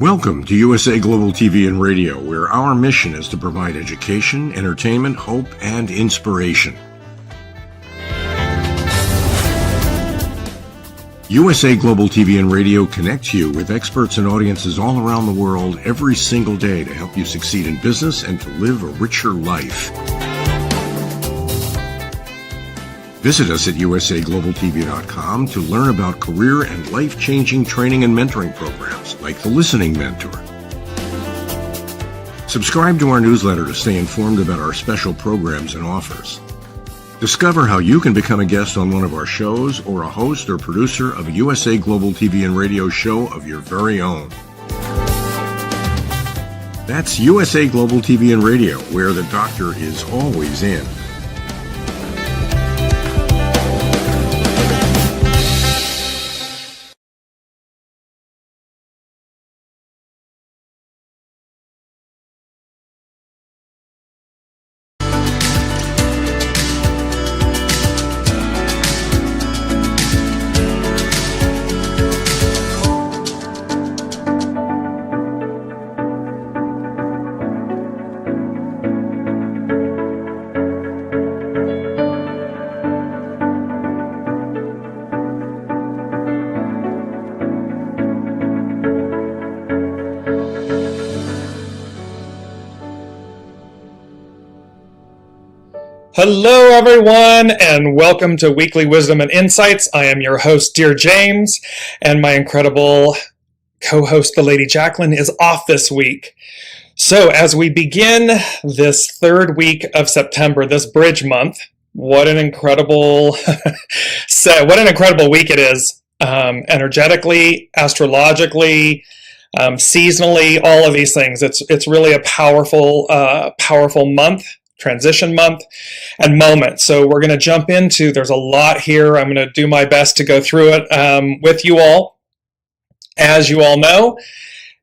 Welcome to USA Global TV and Radio, where our mission is to provide education, entertainment, hope, and inspiration. USA Global TV and Radio connects you with experts and audiences all around the world every single day to help you succeed in business and to live a richer life. Visit us at usaglobaltv.com to learn about career and life-changing training and mentoring programs like the Listening Mentor. Subscribe to our newsletter to stay informed about our special programs and offers. Discover how you can become a guest on one of our shows or a host or producer of a USA Global TV and Radio show of your very own. That's USA Global TV and Radio, where the doctor is always in. Hello, everyone, and welcome to Weekly Wisdom and Insights. I am your host, Dearjames, and my incredible co-host, the Lady Jacqueline, is off this week. So, as we begin this third week of September, this bridge month, what an incredible week it is, energetically, astrologically, seasonally, all of these things. It's really a powerful month. Transition month and moment. So we're going to jump into, there's a lot here. I'm going to do my best to go through it with you all. As you all know,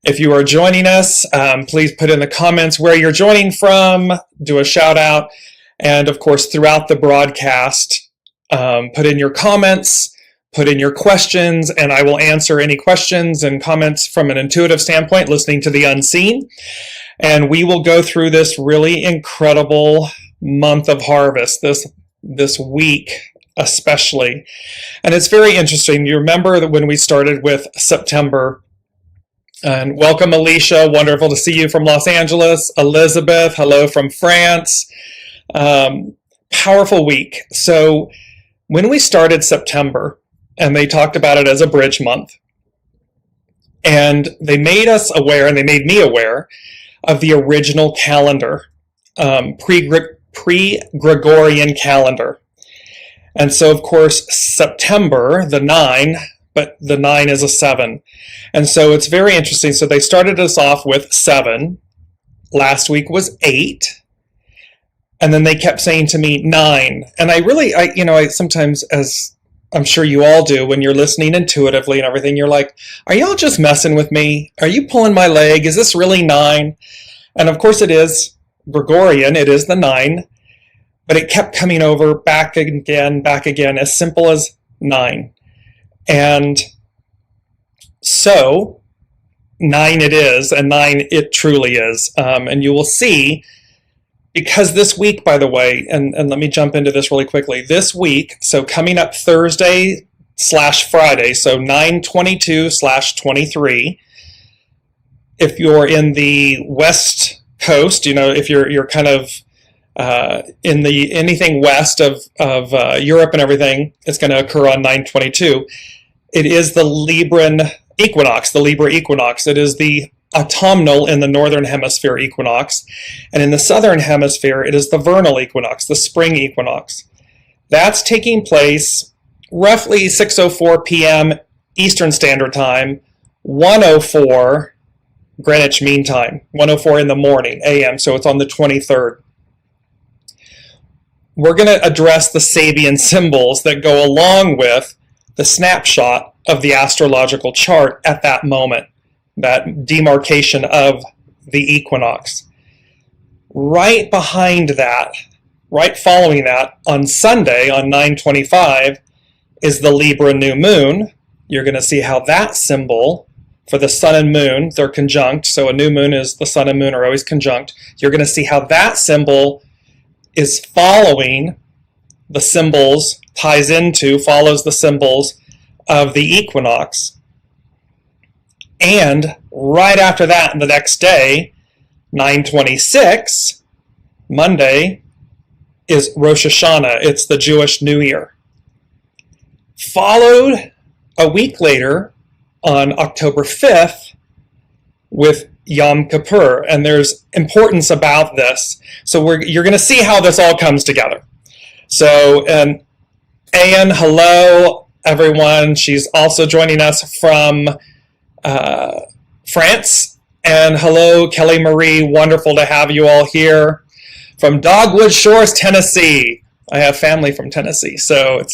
if you are joining us, please put in the comments where you're joining from, do a shout out, and of course throughout the broadcast, put in your comments, put in your questions, and I will answer any questions and comments from an intuitive standpoint, listening to the unseen. And we will go through this really incredible month of harvest, this week especially. And it's very interesting. You remember that when we started with September, and welcome Alicia, wonderful to see you from Los Angeles. Elizabeth, hello from France. Powerful week. So when we started September, and they talked about it as a bridge month, and they made us aware, and they made me aware, of the original calendar, pre-Gregorian calendar. And so, of course, September, the 9, but the 9 is a 7. And so it's very interesting. So they started us off with 7. Last week was 8. And then they kept saying to me 9. And I sometimes, as I'm sure you all do, when you're listening intuitively and everything, you're like, are y'all just messing with me? Are you pulling my leg? Is this really 9? And of course it is Gregorian, it is the 9, but it kept coming over back again, as simple as 9. And so 9 it is, and 9 it truly is. And you will see, because this week, by the way, and let me jump into this really quickly. This week, so coming up Thursday/Friday, so 9/22/23, if you're in the West Coast, if you're kind of in the anything west of Europe and everything, it's going to occur on 9/22. It is the Libran equinox, the Libra equinox. It is the autumnal in the northern hemisphere equinox, and in the southern hemisphere it is the vernal equinox, the spring equinox. That's taking place roughly 6:04 p.m. Eastern Standard Time, 1:04 Greenwich Mean Time, 1:04 in the morning a.m., so it's on the 23rd. We're going to address the SABIAN symbols that go along with the snapshot of the astrological chart at that moment, that demarcation of the equinox. Right behind that, right following that, on Sunday, on 9/25, is the Libra new moon. You're going to see how that symbol for the sun and moon. They're conjunct, so a new moon is the sun and moon are always conjunct. You're going to see how that symbol is following the symbols, follows the symbols of the equinox. And right after that, the next day, 9/26, Monday, is Rosh Hashanah. It's the Jewish New Year. Followed a week later on October 5th with Yom Kippur. And there's importance about this. So you're going to see how this all comes together. So, and Anne, hello, everyone. She's also joining us from France. And hello, Kelly Marie. Wonderful to have you all here. From Dogwood Shores, Tennessee. I have family from Tennessee, so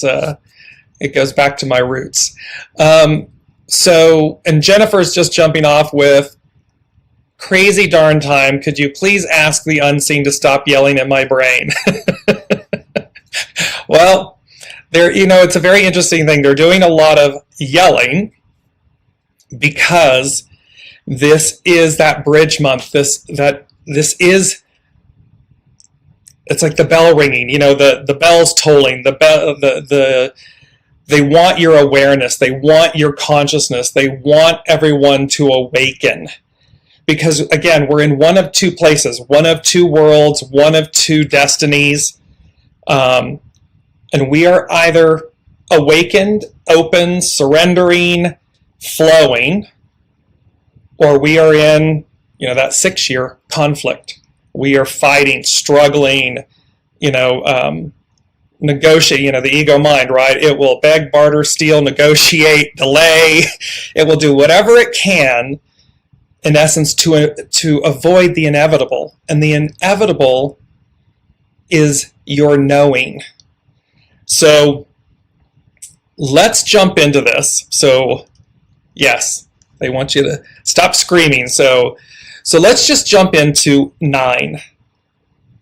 it goes back to my roots. And Jennifer's just jumping off with, crazy darn time. Could you please ask the unseen to stop yelling at my brain? Well, it's a very interesting thing. They're doing a lot of yelling because this is that bridge month. It's like the bell ringing, the bells tolling, they want your awareness. They want your consciousness. They want everyone to awaken. Because again, we're in one of two places, one of two worlds, one of two destinies. And we are either awakened, open, surrendering, flowing, or we are in, that 6-year conflict. We are fighting, struggling, negotiate, the ego mind, right? It will beg, barter, steal, negotiate, delay. It will do whatever it can, in essence, to avoid the inevitable. And the inevitable is your knowing. So let's jump into this. So yes, they want you to stop screaming. So let's just jump into 9.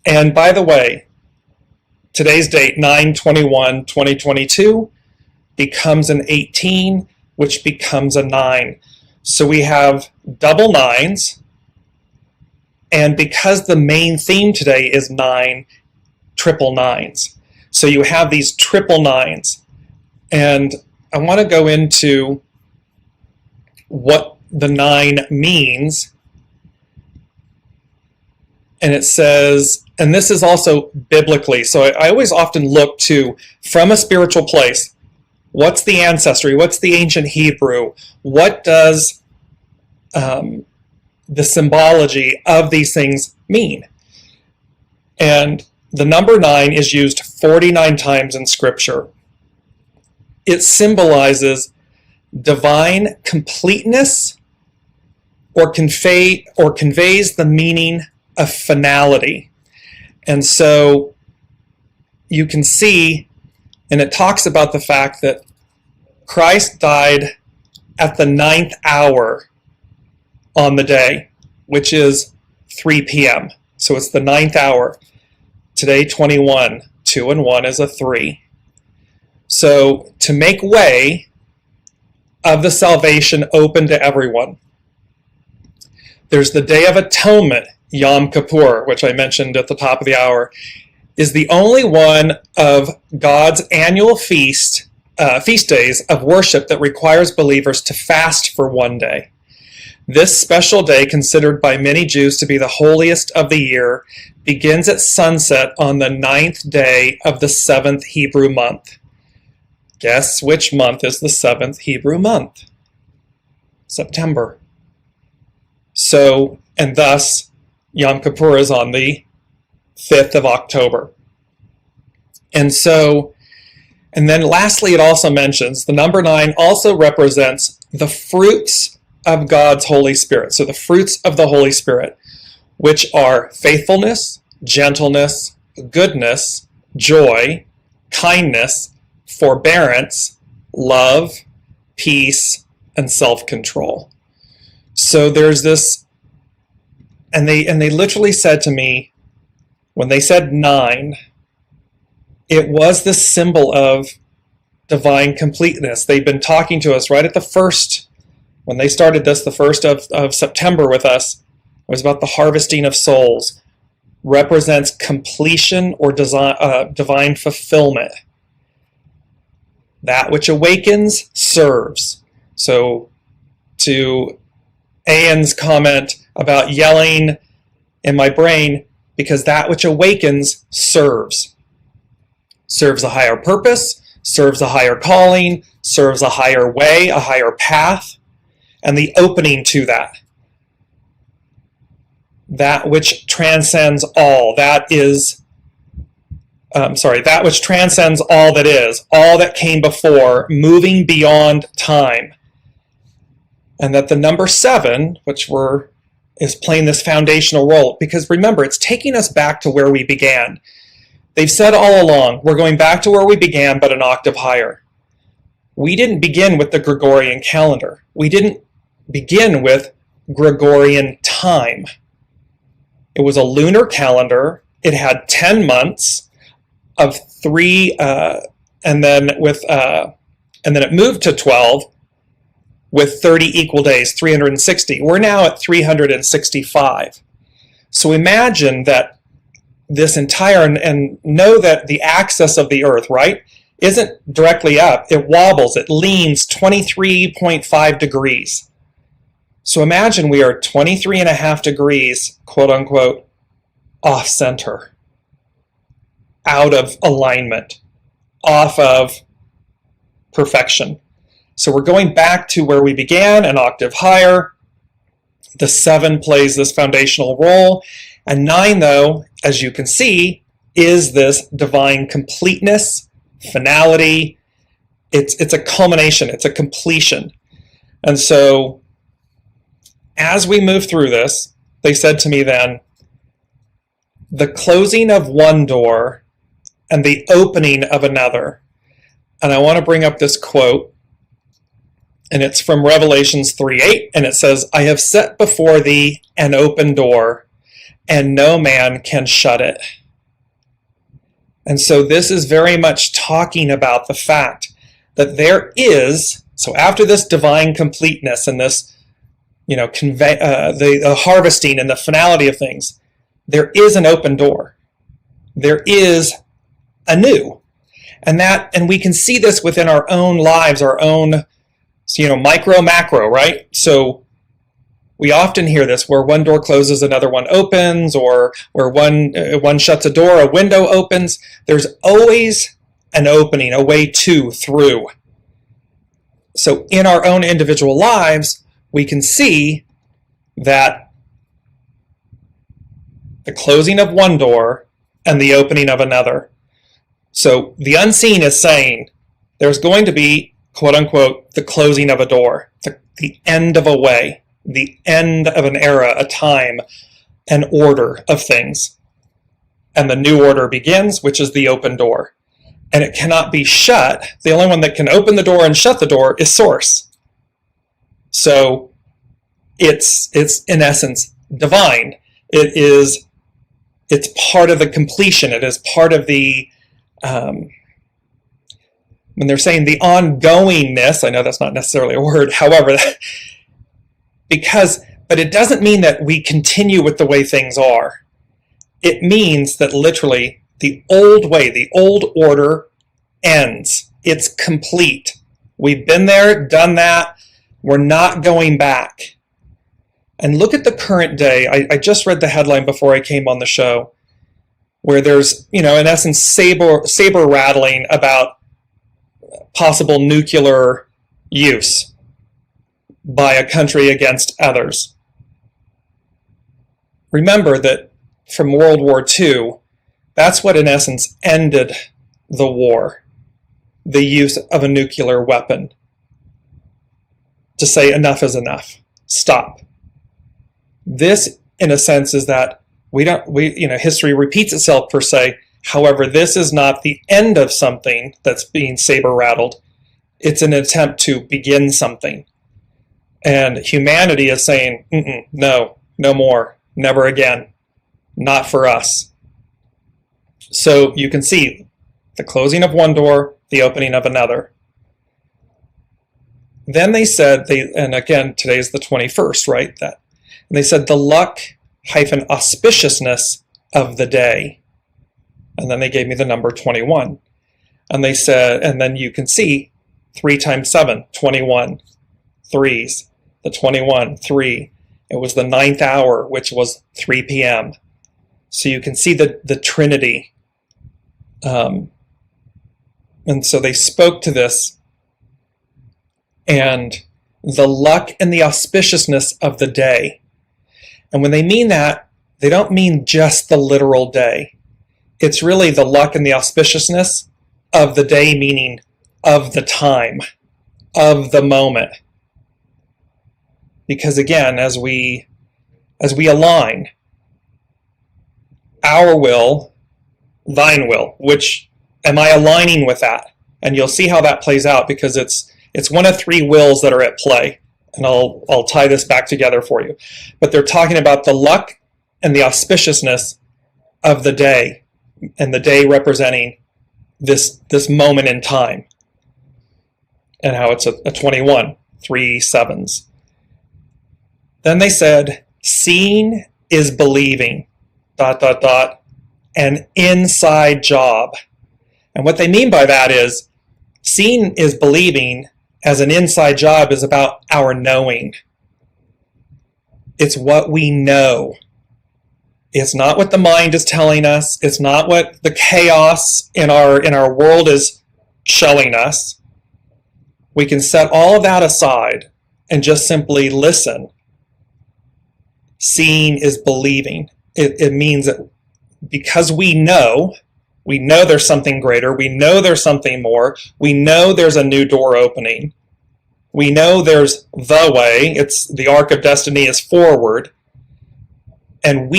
And by the way, today's date, 9/21/2022, becomes an 18, which becomes a 9. So we have double 9s. And because the main theme today is 9, triple 9s. So you have these triple 9s. And I want to go into what the 9 means. And it says, and this is also biblically, so I always often look to, from a spiritual place, what's the ancestry? What's the ancient Hebrew? What does the symbology of these things mean? And the number 9 is used 49 times in Scripture. It symbolizes divine completeness or conveys the meaning of finality. And so you can see, and it talks about the fact that Christ died at the 9th hour on the day, which is 3 p.m. So it's the 9th hour. Today, 21. 2 and 1 is a 3. So to make way of the salvation open to everyone, there's the Day of Atonement, Yom Kippur, which I mentioned at the top of the hour, is the only one of God's annual feast days of worship that requires believers to fast for one day. This special day, considered by many Jews to be the holiest of the year, begins at sunset on the 9th day of the 7th Hebrew month. Guess which month is the 7th Hebrew month? September. So, and thus, Yom Kippur is on the 5th of October. And so, and then lastly, it also mentions the number 9 also represents the fruits of God's Holy Spirit. So the fruits of the Holy Spirit, which are faithfulness, gentleness, goodness, joy, kindness, forbearance, love, peace, and self-control. So there's this, and they literally said to me, when they said 9, it was the symbol of divine completeness. They've been talking to us right at the first when they started this the 1st of September with us, it was about the harvesting of souls, represents completion or divine fulfillment. That which awakens serves. So to Ian's comment about yelling in my brain, because that which awakens serves. Serves a higher purpose, serves a higher calling, serves a higher way, a higher path, and the opening to that. That which transcends all, that which transcends all that is, all that came before, moving beyond time. And that the number 7, which is playing this foundational role, because remember, it's taking us back to where we began. They've said all along, we're going back to where we began, but an octave higher. We didn't begin with the Gregorian calendar. We didn't begin with Gregorian time. It was a lunar calendar. It had 10 months of 3, and then it moved to 12 with 30 equal days, 360. We're now at 365. So imagine that this entire, and know that the axis of the Earth, right, isn't directly up. It wobbles. It leans 23.5 degrees. So imagine we are 23.5 degrees, quote unquote, off center, out of alignment, off of perfection. So we're going back to where we began, an octave higher. The 7 plays this foundational role. And 9, though, as you can see, is this divine completeness, finality. It's a culmination. It's a completion. And so as we move through this, they said to me then, the closing of one door and the opening of another. And I want to bring up this quote, and it's from Revelations 3:8, and it says, I have set before thee an open door, and no man can shut it. And so this is very much talking about the fact that there is, so after this divine completeness and this, the harvesting and the finality of things, there is an open door. There is a new. And we can see this within our own lives, our own, micro, macro, right? So we often hear this where one door closes, another one opens, or where one shuts a door, a window opens. There's always an opening, a way through. So in our own individual lives, we can see that the closing of one door and the opening of another. So the unseen is saying there's going to be, quote unquote, the closing of a door, the end of a way, the end of an era, a time, an order of things. And the new order begins, which is the open door. And it cannot be shut. The only one that can open the door and shut the door is Source. So it's in essence divine. It's part of the completion. It is part of the when they're saying the ongoingness, I know that's not necessarily a word, however, but it doesn't mean that we continue with the way things are. It means that literally the old way, the old order ends. It's complete. We've been there, done that. We're not going back. And look at the current day. I just read the headline before I came on the show, where there's, in essence, saber rattling about possible nuclear use by a country against others. Remember that from World War II, that's what in essence ended the war, the use of a nuclear weapon. To say enough is enough. Stop. This, in a sense, is that history repeats itself per se. However, this is not the end of something that's being saber rattled. It's an attempt to begin something. And humanity is saying, no more, never again, not for us. So you can see the closing of one door, the opening of another. then they said, and again, today's the 21st, right? And they said the luck hyphen auspiciousness of the day. And then they gave me the number 21. And they said, and then you can see 3 times 7, 21, threes, the 21, 3. It was the 9th hour, which was 3 p.m. So you can see the Trinity. And so they spoke to this, and the luck and the auspiciousness of the day. And when they mean that, they don't mean just the literal day. It's really the luck and the auspiciousness of the day, meaning of the time, of the moment. Because again, as we align our will, thine will, which am I aligning with that? And you'll see how that plays out, because it's one of 3 wills that are at play. And I'll tie this back together for you. But they're talking about the luck and the auspiciousness of the day, and the day representing this moment in time, and how it's a 21, 3 sevens. Then they said, seeing is believing, ... an inside job. And what they mean by that is, seeing is believing as an inside job is about our knowing. It's what we know. It's not what the mind is telling us. It's not what the chaos in our world is showing us. We can set all of that aside and just simply listen. Seeing is believing. It means that because we know there's something greater, we know there's something more, we know there's a new door opening, we know there's the way, it's the arc of destiny is forward, and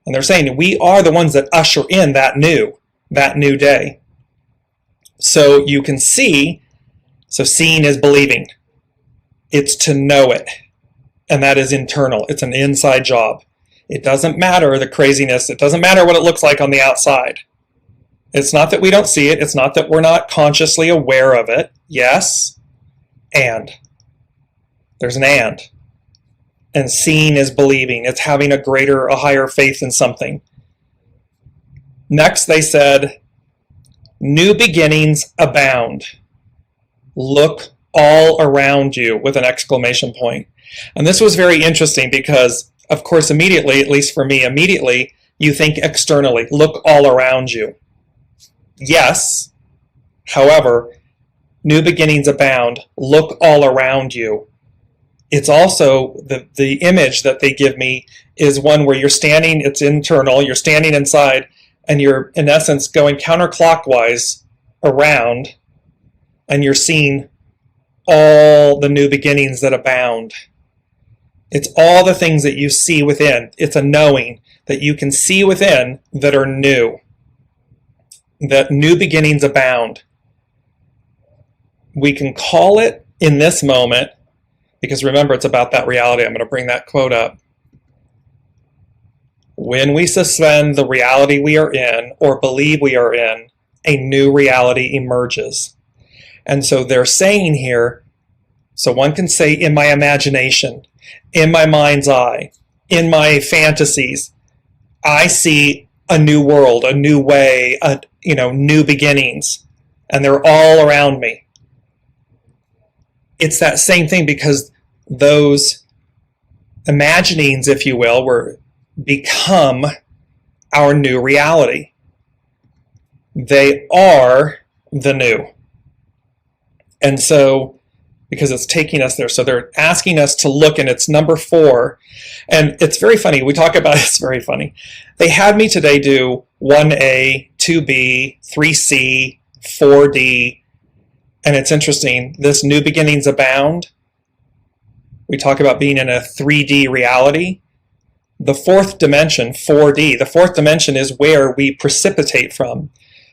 they're saying we are the ones that usher in that new day. So you can see, so seeing is believing. It's to know it, and that is internal. It's an inside job. It doesn't matter the craziness. It doesn't matter what it looks like on the outside. It's not that we don't see it. It's not that we're not consciously aware of it. Yes, and. There's an and. And seeing is believing. It's having a higher faith in something. Next, they said, new beginnings abound. Look all around you, with an exclamation point. And this was very interesting because, of course, immediately, at least for me, immediately, you think externally. Look all around you. Yes. However, new beginnings abound. Look all around you. It's also, the image that they give me is one where you're standing, it's internal, you're standing inside, and you're, in essence, going counterclockwise around, and you're seeing all the new beginnings that abound. It's all the things that you see within. It's a knowing that you can see within that are new. That new beginnings abound. We can call it in this moment, because remember, it's about that reality. I'm going to bring that quote up. When we suspend the reality we are in, or believe we are in, a new reality emerges. And so they're saying here, so one can say in my imagination, in my mind's eye, in my fantasies, I see a new world, a new way, new beginnings, and they're all around me. It's that same thing, because those imaginings, if you will, become our new reality. They are the new. And so, because it's taking us there, so they're asking us to look, and it's number 4. And it's very funny. We talk about it's very funny. They had me today do 1A, 2B, 3C, 4D. And it's interesting. This new beginnings abound. We talk about being in a 3D reality. The 4th dimension, 4D, the 4th dimension is where we precipitate from.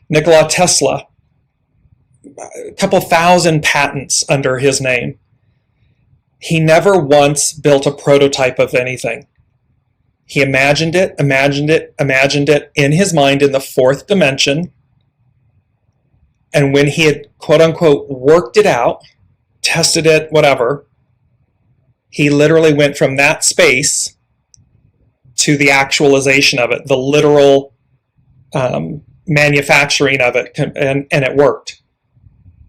Nikola Tesla, a couple thousand patents under his name. He never once built a prototype of anything. He imagined it in his mind in the 4th dimension. And when he had, quote unquote, worked it out, tested it, whatever. He literally went from that space to the actualization of it, the literal manufacturing of it, and it worked.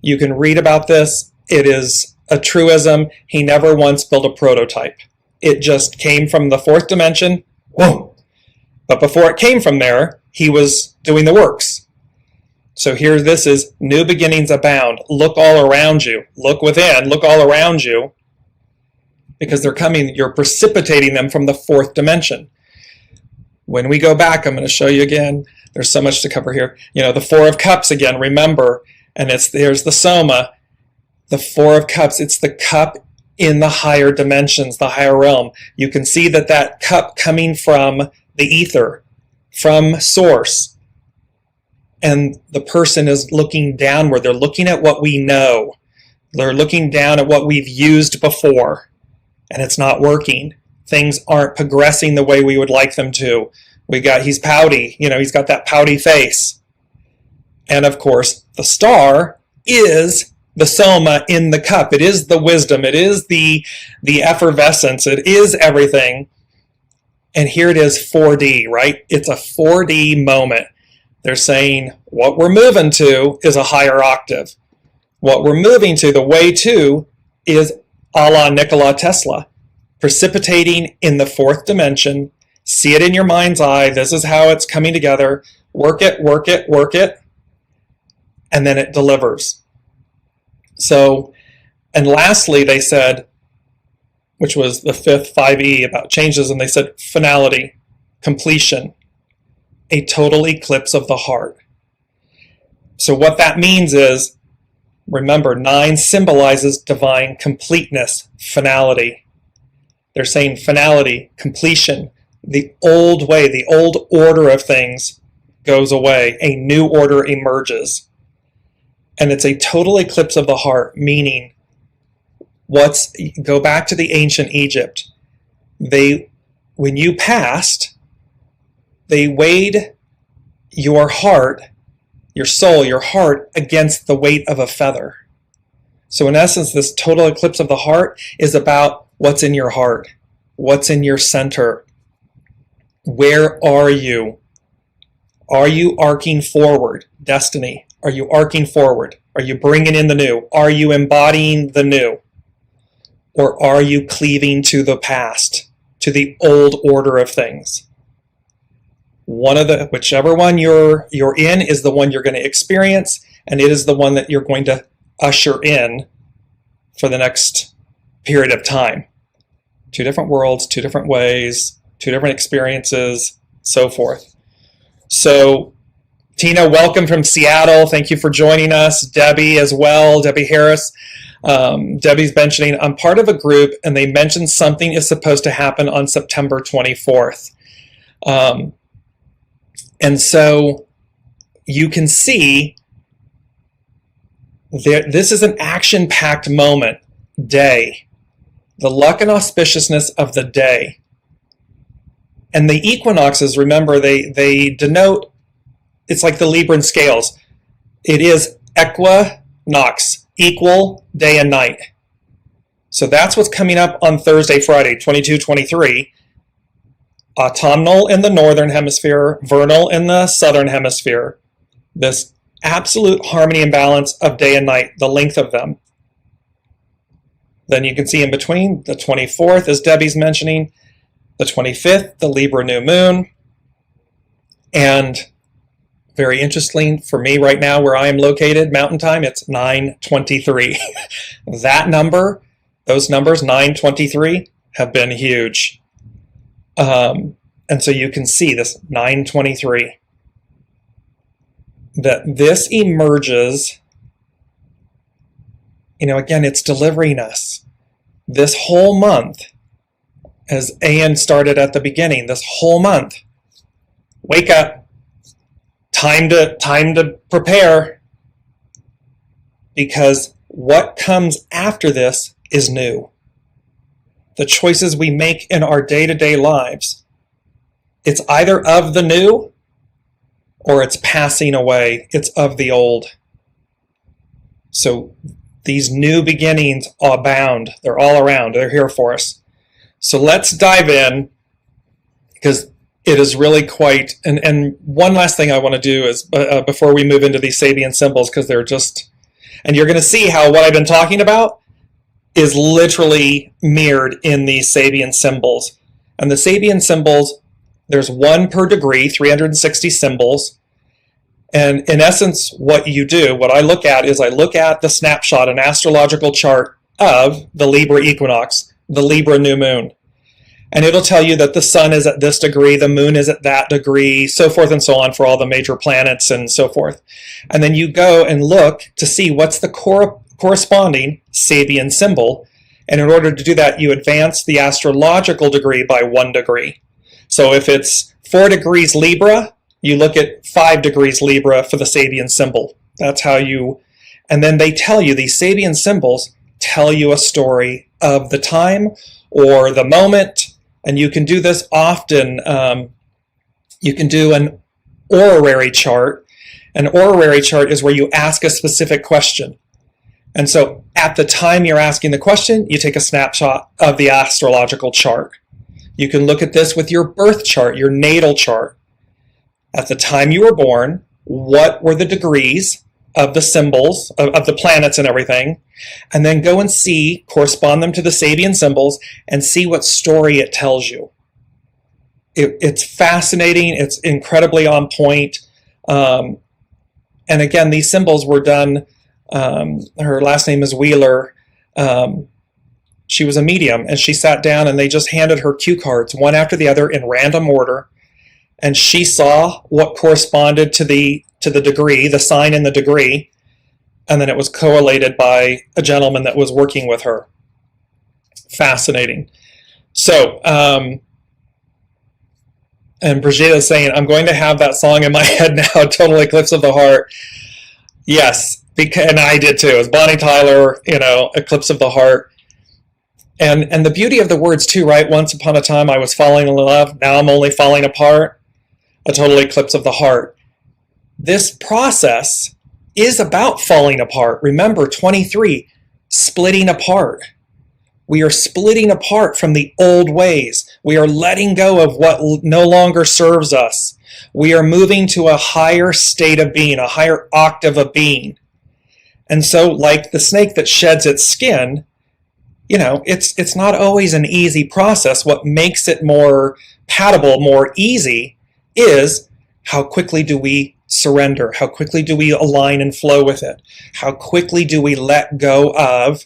You can read about this. It is a truism. He never once built a prototype. It just came from the fourth dimension. Whoa! But before it came from there, he was doing the works. So here this is new beginnings abound. Look all around you. Look within. Look all around you. Because they're coming, you're precipitating them from the fourth dimension. When we go back, I'm going to show you again. There's so much to cover here. You know, the Four of Cups again, remember, and there's the Soma. The Four of Cups, it's the cup in the higher dimensions, the higher realm. You can see that cup coming from the ether, from source. And the person is looking downward. They're looking at what we know. They're looking down at what we've used before. And it's not working. Things aren't progressing the way we would like them to. He's pouty, he's got that pouty face. And of course, the star is the soma in the cup. It is the wisdom. It is the effervescence. It is everything. And here it is 4D, right? It's a 4D moment. They're saying what we're moving to is a higher octave. What we're moving to, the way to, is a la Nikola Tesla, precipitating in the fourth dimension. See it in your mind's eye. This is how it's coming together. Work it, work it, work it. And then it delivers. So, and lastly, they said, which was the fifth 5E about changes, and they said finality, completion, a total eclipse of the heart. So what that means is, remember, 9 symbolizes divine completeness, finality. They're saying finality, completion, the old way, the old order of things goes away. A new order emerges. And it's a total eclipse of the heart, meaning go back to the ancient Egypt. When you passed, they weighed your heart, your soul, your heart against the weight of a feather. So in essence, this total eclipse of the heart is about what's in your heart, what's in your center. Where are you? Are you arcing forward? Destiny. Are you arcing forward? Are you bringing in the new? Are you embodying the new? Or are you cleaving to the past, to the old order of things? Whichever one you're in is the one you're going to experience, and it is the one that you're going to usher in for the next period of time. 2 different worlds, 2 different ways, 2 different experiences, so forth. So, Tina, welcome from Seattle. Thank you for joining us. Debbie as well, Debbie Harris. Debbie's mentioning, I'm part of a group, and they mentioned something is supposed to happen on September 24th. And so you can see this is an action-packed moment, day. The luck and auspiciousness of the day. And the equinoxes, remember, they denote, it's like the Libran scales. It is equinox, equal day and night. So that's what's coming up on Thursday, Friday, 22-23. Autumnal in the northern hemisphere, vernal in the southern hemisphere. This absolute harmony and balance of day and night, the length of them. Then you can see in between, the 24th, as Debbie's mentioning, the 25th, the Libra new moon. And very interesting for me right now where I am located, mountain time, it's 9:23. That number, those numbers, 9:23, have been huge. And so you can see this 9:23, that this emerges, again, it's delivering us. This whole month, as Ann started at the beginning, this whole month, wake up, time to prepare, because what comes after this is new. The choices we make in our day-to-day lives, it's either of the new or it's passing away. It's of the old. So These new beginnings abound. They're all around. They're here for us. So let's dive in, because it is really quite, and one last thing I want to do is, before we move into these Sabian symbols, because they're just, and you're going to see how what I've been talking about is literally mirrored in these Sabian symbols. And the Sabian symbols, there's one per degree, 360 symbols. And in essence, what you do, what I look at is I look at the snapshot, an astrological chart of the Libra equinox, the Libra new moon. And it'll tell you that the sun is at this degree, the moon is at that degree, so forth and so on for all the major planets and so forth. And then you go and look to see what's the corresponding Sabian symbol. And in order to do that, you advance the astrological degree by 1 degree. So if it's 4 degrees Libra, you look at 5 degrees Libra for the Sabian symbol. That's how you, and then they tell you, these Sabian symbols tell you a story of the time or the moment. And you can do this often. You can do an orrery chart. An orrery chart is where you ask a specific question. And so at the time you're asking the question, you take a snapshot of the astrological chart. You can look at this with your birth chart, your natal chart. At the time you were born, what were the degrees of the symbols, of the planets and everything, and then go and see, correspond them to the Sabian symbols, and see what story it tells you. It's fascinating. It's incredibly on point. And again, these symbols were done, her last name is Wheeler. She was a medium, and she sat down and they just handed her cue cards, one after the other in random order. And she saw what corresponded to the degree, the sign in the degree, and then it was correlated by a gentleman that was working with her. Fascinating. So, and Brigitte is saying, I'm going to have that song in my head now, Total Eclipse of the Heart. Yes, and I did too. It was Bonnie Tyler, Eclipse of the Heart. And the beauty of the words too, right? Once upon a time I was falling in love, now I'm only falling apart. A total eclipse of the heart. This process is about falling apart. Remember, 23, splitting apart. We are splitting apart from the old ways. We are letting go of what no longer serves us. We are moving to a higher state of being, a higher octave of being. And so, like the snake that sheds its skin, it's not always an easy process. What makes it more palatable, more easy, is how quickly do we surrender? How quickly do we align and flow with it? How quickly do we let go of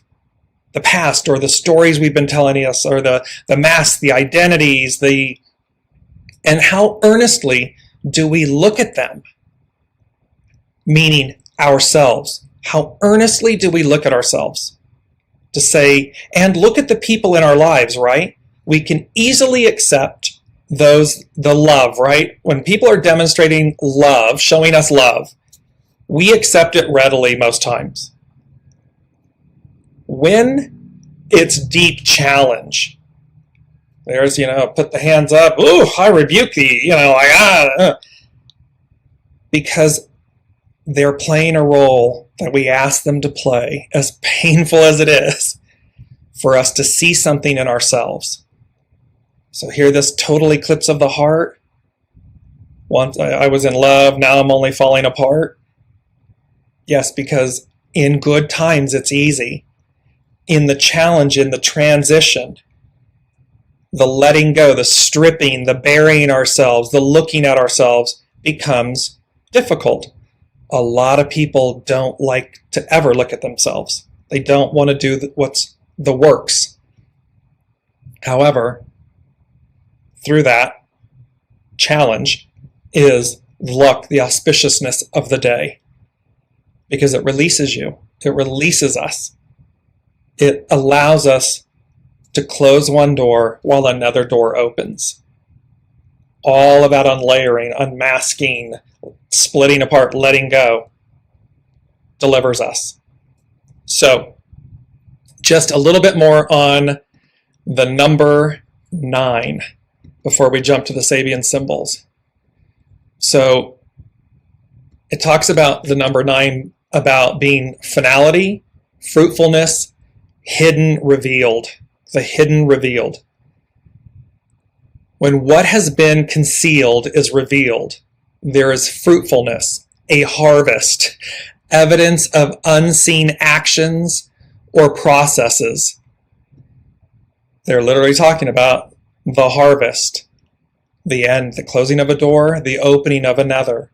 the past or the stories we've been telling us, or the masks, the identities, and how earnestly do we look at them? Meaning ourselves. How earnestly do we look at ourselves? To say, and look at the people in our lives, right? We can easily accept the love, right? When people are demonstrating love, showing us love, we accept it readily most times. When it's deep challenge, there's, put the hands up, ooh, I rebuke thee, because they're playing a role that we ask them to play, as painful as it is, for us to see something in ourselves. So here, this total eclipse of the heart. Once I was in love, now I'm only falling apart. Yes, because in good times it's easy. In the challenge, in the transition, the letting go, the stripping, the burying ourselves, the looking at ourselves becomes difficult. A lot of people don't like to ever look at themselves. They don't want to do what's the works. However, through that challenge is luck, the auspiciousness of the day, because it releases you. It releases us. It allows us to close one door while another door opens. All about unlayering, unmasking, splitting apart, letting go, delivers us. So, just a little bit more on the number 9 before we jump to the Sabian symbols. So, it talks about the number 9 about being finality, fruitfulness, hidden, revealed. The hidden, revealed. When what has been concealed is revealed, there is fruitfulness, a harvest, evidence of unseen actions or processes. They're literally talking about the harvest, the end, the closing of a door, the opening of another.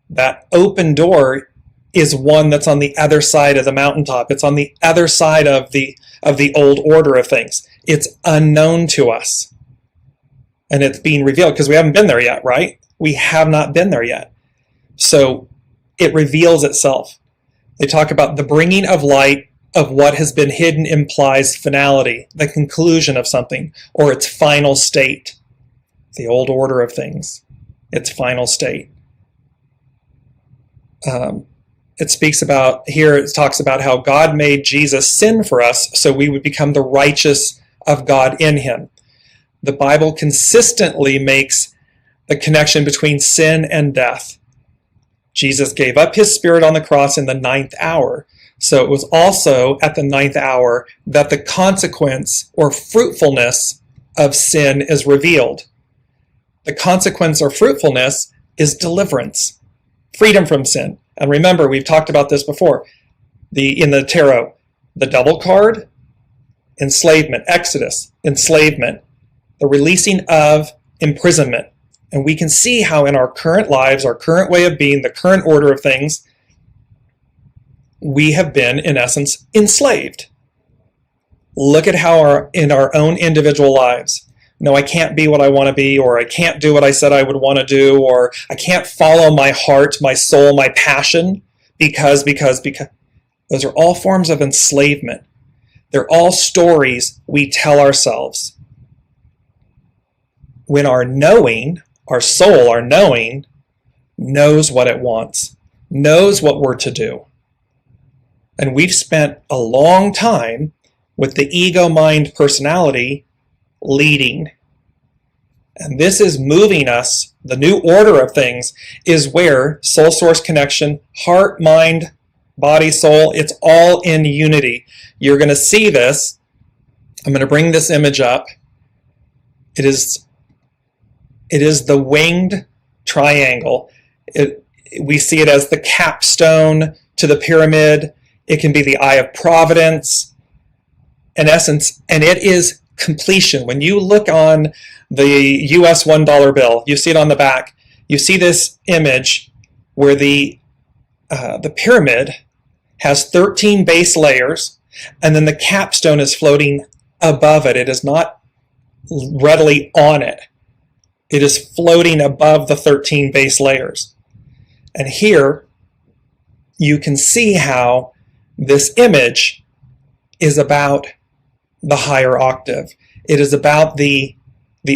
That open door is one that's on the other side of the mountaintop. It's on the other side of the old order of things. It's unknown to us. And it's being revealed because we haven't been there yet, right? We have not been there yet. So it reveals itself. They talk about the bringing of light of what has been hidden implies finality, the conclusion of something, or its final state. The old order of things, its final state. It speaks about, here it talks about how God made Jesus sin for us so we would become the righteous of God in him. The Bible consistently makes the connection between sin and death. Jesus gave up his spirit on the cross in the 9th hour. So it was also at the 9th hour that the consequence or fruitfulness of sin is revealed. The consequence or fruitfulness is deliverance, freedom from sin. And remember, we've talked about this before. In the tarot, the double card, enslavement, Exodus, enslavement, the releasing of imprisonment. And we can see how in our current lives, our current way of being, the current order of things, we have been, in essence, enslaved. Look at how in our own individual lives, no, I can't be what I want to be, or I can't do what I said I would want to do, or I can't follow my heart, my soul, my passion, because. Those are all forms of enslavement. They're all stories we tell ourselves. When our knowing, our soul, our knowing, knows what it wants, knows what we're to do. And we've spent a long time with the ego mind personality leading. And this is moving us. The new order of things is where soul source connection, heart, mind, body, soul, it's all in unity. You're going to see this. I'm going to bring this image up. It is the winged triangle. We see it as the capstone to the pyramid. It can be the eye of providence, in essence, and it is completion. When you look on the US $1 bill, you see it on the back. You see this image where the pyramid has 13 base layers, and then the capstone is floating above it. It is not readily on it. It is floating above the 13 base layers. And here you can see how this image is about the higher octave. It is about the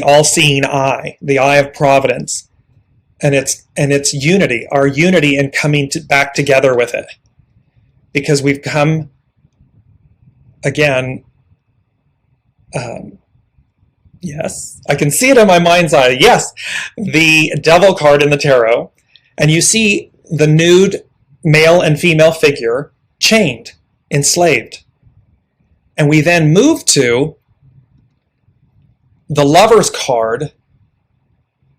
all-seeing eye, the eye of providence, and its unity, our unity in coming back together with it, because we've come again. Yes, I can see it in my mind's eye. Yes, the devil card in the tarot, and you see the nude male and female figure chained, enslaved. And we then move to the lover's card,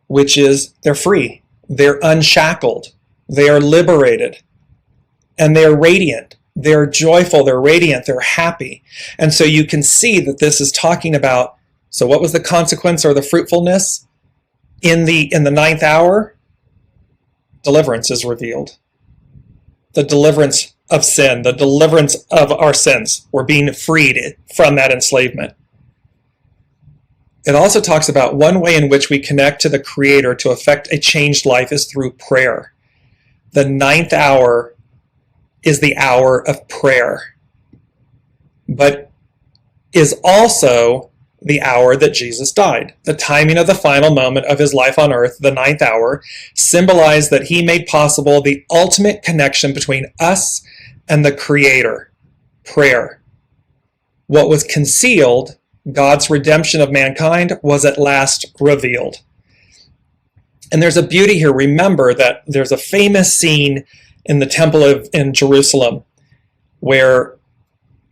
which is they're free, they're unshackled, they are liberated, and they're radiant, they're joyful, they're radiant, they're happy. And so you can see that this is talking about, so what was the consequence or the fruitfulness in the 9th hour? Deliverance is revealed. The deliverance of sin, the deliverance of our sins. We're being freed from that enslavement. It also talks about one way in which we connect to the Creator to affect a changed life is through prayer. The 9th hour is the hour of prayer, but is also the hour that Jesus died. The timing of the final moment of his life on earth, the 9th hour, symbolized that he made possible the ultimate connection between us and the Creator, prayer. What was concealed, God's redemption of mankind, was at last revealed. And there's a beauty here. Remember that there's a famous scene in the temple in Jerusalem where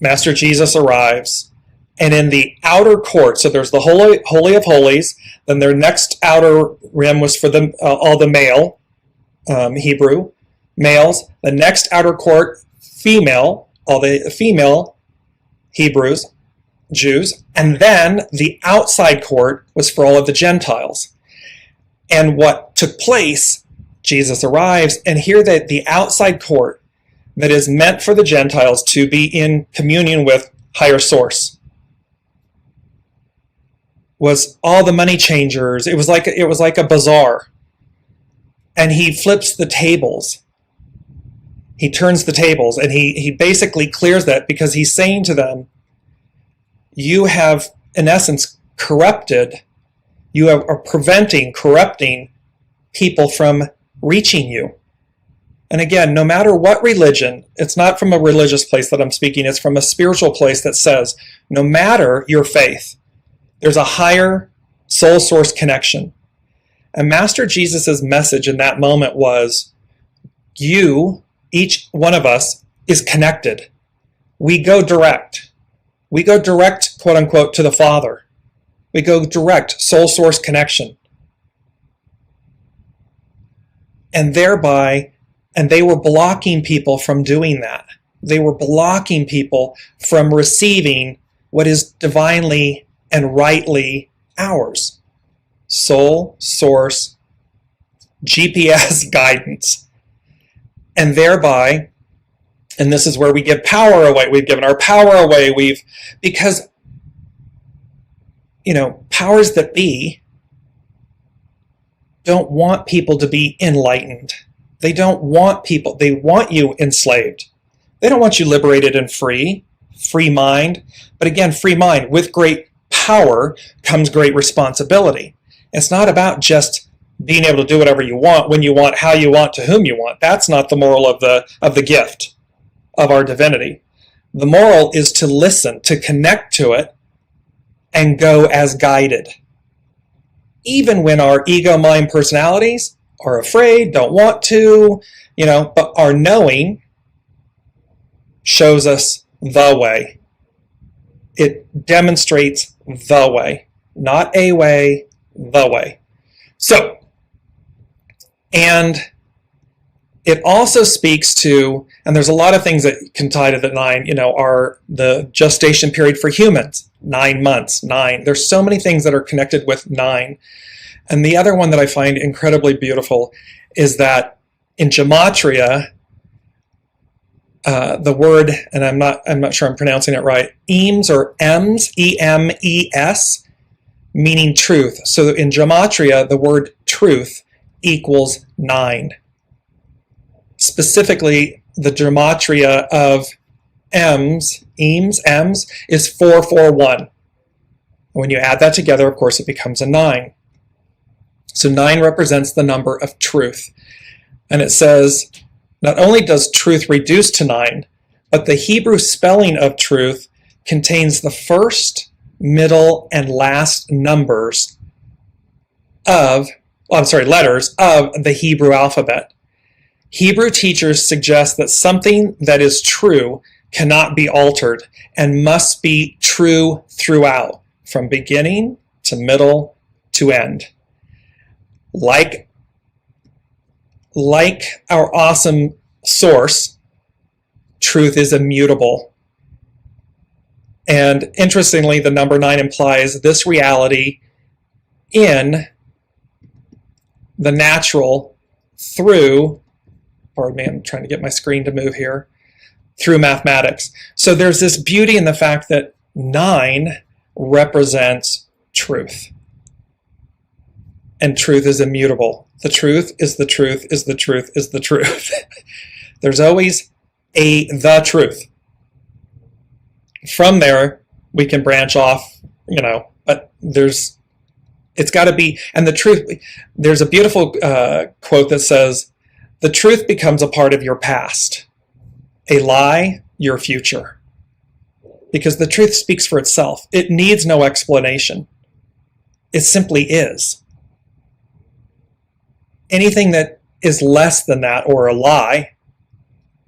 Master Jesus arrives, and in the outer court, so there's the Holy of Holies, then their next outer rim was for all the male Hebrew males. The next outer court, female, all the female Hebrews, Jews, and then the outside court was for all of the Gentiles. And what took place, Jesus arrives, and here the outside court that is meant for the Gentiles to be in communion with higher source was all the money changers. It was like a bazaar. And he flips the tables. He turns the tables, and he basically clears that, because he's saying to them, you have, in essence, corrupted, are corrupting people from reaching you. And again, no matter what religion, it's not from a religious place that I'm speaking, it's from a spiritual place that says, no matter your faith, there's a higher soul source connection. And Master Jesus' message in that moment was, you, each one of us, is connected. We go direct. We go direct, quote unquote, to the Father. We go direct, soul source connection. And thereby, and they were blocking people from doing that. They were blocking people from receiving what is divinely and rightly ours. Soul source GPS guidance. And thereby, and this is where we give power away. We've given our power away. Because, powers that be don't want people to be enlightened. They don't want people, they want you enslaved. They don't want you liberated and free mind. But again, free mind, with great power comes great responsibility. It's not about just being able to do whatever you want, when you want, how you want, to whom you want. That's not the moral of the gift of our divinity. The moral is to listen, to connect to it, and go as guided. Even when our ego, mind, personalities are afraid, don't want to, but our knowing shows us the way. It demonstrates the way, not a way, the way. So, and it also speaks to, and there's a lot of things that can tie to the 9, are the gestation period for humans, 9 months, 9. There's so many things that are connected with 9. And the other one that I find incredibly beautiful is that in gematria, the word, and I'm not sure I'm pronouncing it right, ems or ems, E-M-E-S, meaning truth. So in gematria, the word truth equals 9. Specifically, the gematria of ems is 441. When you add that together, of course, it becomes a 9. So 9 represents the number of truth. And it says, not only does truth reduce to 9, but the Hebrew spelling of truth contains the first, middle, and last letters of the Hebrew alphabet. Hebrew teachers suggest that something that is true cannot be altered and must be true throughout, from beginning to middle to end. Like our awesome source, truth is immutable. And interestingly, the number 9 implies this reality in the natural through, pardon me, I'm trying to get my screen to move here, through mathematics. So there's this beauty in the fact that 9 represents truth. And truth is immutable. The truth is the truth is the truth is the truth. There's always the truth. From there, we can branch off, but it's got to be, and the truth, there's a beautiful quote that says, the truth becomes a part of your past, a lie, your future. Because the truth speaks for itself. It needs no explanation. It simply is. Anything that is less than that, or a lie,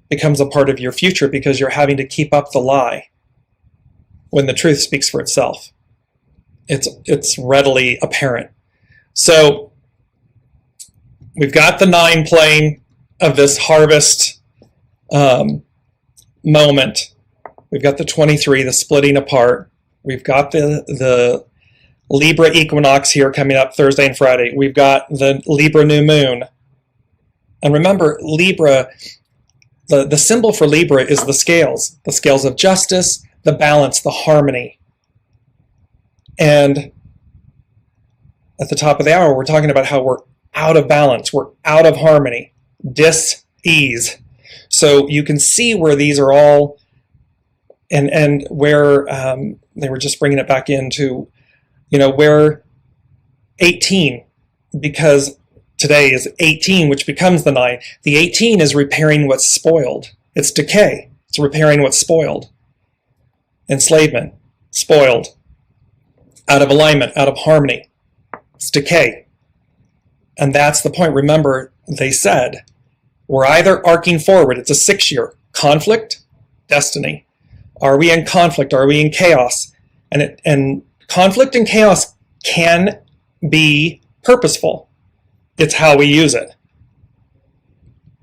becomes a part of your future because you're having to keep up the lie. when the truth speaks for itself. It's readily apparent. So we've got the 9 plane of this harvest moment. We've got the 23, the splitting apart. We've got the Libra equinox here coming up Thursday and Friday. We've got the Libra new moon. And remember, Libra, the symbol for Libra is the scales of justice, the balance, the harmony. And at the top of the hour, we're talking about how we're out of balance, we're out of harmony, dis-ease. So you can see where these are all, and where they were just bringing it back into, where 18, because today is 18, which becomes the 9. The 18 is repairing what's spoiled. It's decay. It's repairing what's spoiled. Enslavement, spoiled, out of alignment, out of harmony. It's decay. And that's the point. Remember, they said, we're either arcing forward. It's a 6-year. Conflict, destiny. Are we in conflict? Are we in chaos? And conflict and chaos can be purposeful. It's how we use it.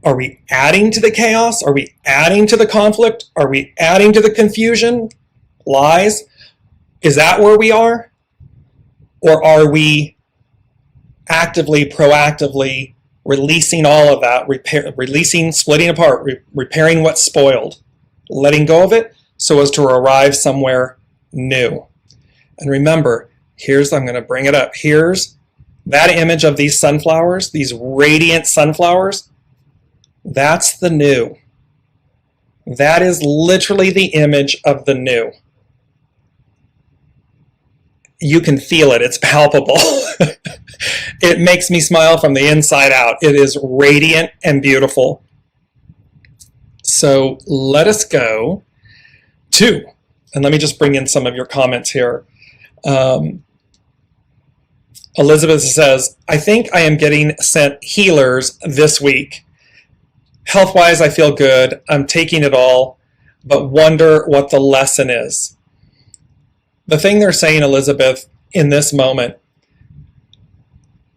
Are we adding to the chaos? Are we adding to the conflict? Are we adding to the confusion? Lies? Is that where we are? Or are we actively, proactively releasing all of that, releasing, splitting apart, repairing what's spoiled, letting go of it so as to arrive somewhere new? And remember, I'm going to bring it up. Here's that image of these sunflowers, these radiant sunflowers. That's the new. That is literally the image of the new. You can feel it. It's palpable. It makes me smile from the inside out. It is radiant and beautiful. So let us go to, and let me just bring in some of your comments here. Elizabeth says, I think I am getting sent healers this week. Health-wise, I feel good. I'm taking it all, but wonder what the lesson is. The thing they're saying, Elizabeth, in this moment,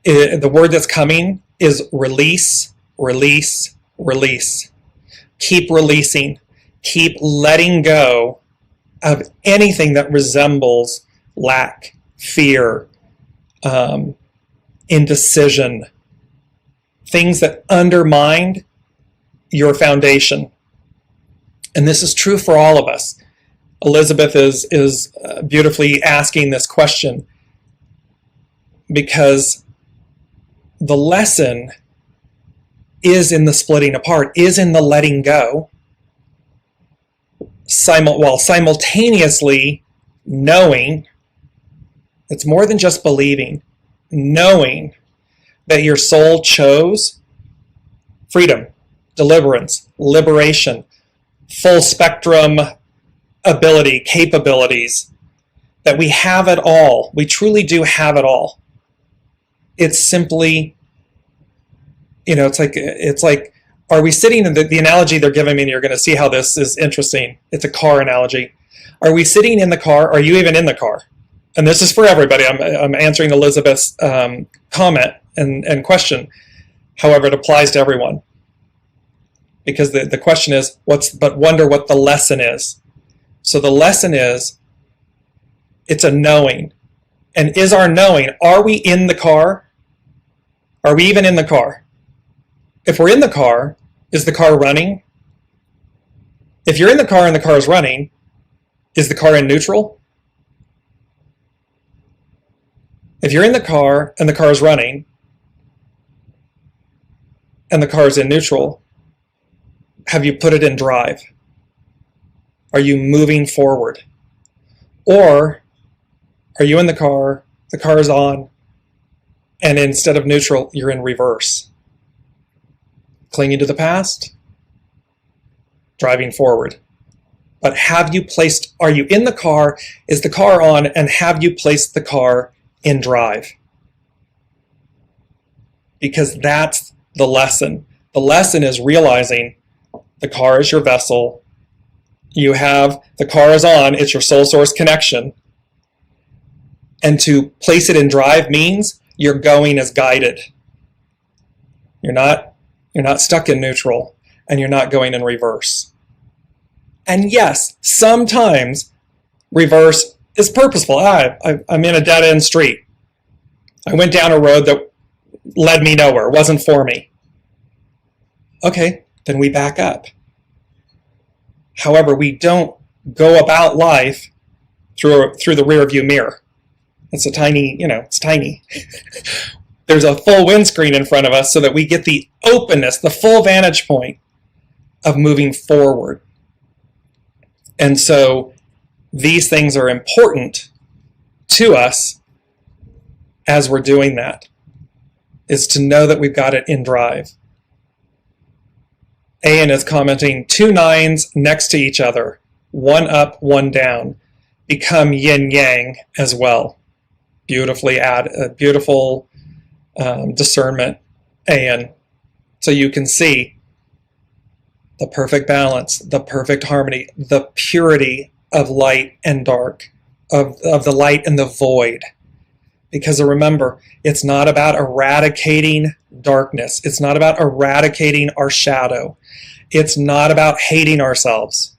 the word that's coming is release, release, release. Keep releasing. Keep letting go of anything that resembles lack, fear, indecision, things that undermine your foundation. And this is true for all of us. Elizabeth is beautifully asking this question because the lesson is in the splitting apart, is in the letting go, while simultaneously knowing, it's more than just believing, knowing that your soul chose freedom, deliverance, liberation, full spectrum ability, capabilities, that we have it all. We truly do have it all. It's simply, it's like, are we sitting in the analogy they're giving me, and you're going to see how this is interesting. It's a car analogy. Are we sitting in the car? Are you even in the car? And this is for everybody. I'm answering Elizabeth's comment and question. However, it applies to everyone. Because the question is, but wonder what the lesson is. So the lesson is, it's a knowing. And is our knowing, are we in the car? Are we even in the car? If we're in the car, is the car running? If you're in the car and the car is running, is the car in neutral? If you're in the car and the car is running, and the car is in neutral, have you put it in drive? Are you moving forward? Or are you in the car is on, and instead of neutral, you're in reverse? Clinging to the past, driving forward. But are you in the car? Is the car on? And have you placed the car in drive? Because that's the lesson. The lesson is realizing the car is your vessel. You have the car is on, it's your soul source connection. And to place it in drive means you're going as guided. You're not stuck in neutral, and you're not going in reverse. And yes, sometimes reverse is purposeful. I'm in a dead-end street. I went down a road that led me nowhere, wasn't for me. Okay, then we back up. However, we don't go about life through the rear view mirror. It's a tiny, it's tiny. There's a full windscreen in front of us so that we get the openness, the full vantage point of moving forward. And so these things are important to us as we're doing that, is to know that we've got it in drive. Ian is commenting, 2 9s next to each other, 1 up, 1 down, become yin yang as well. Beautiful discernment, Ian. So you can see the perfect balance, the perfect harmony, the purity of light and dark, of the light and the void. Because remember, it's not about eradicating darkness. It's not about eradicating our shadow. It's not about hating ourselves.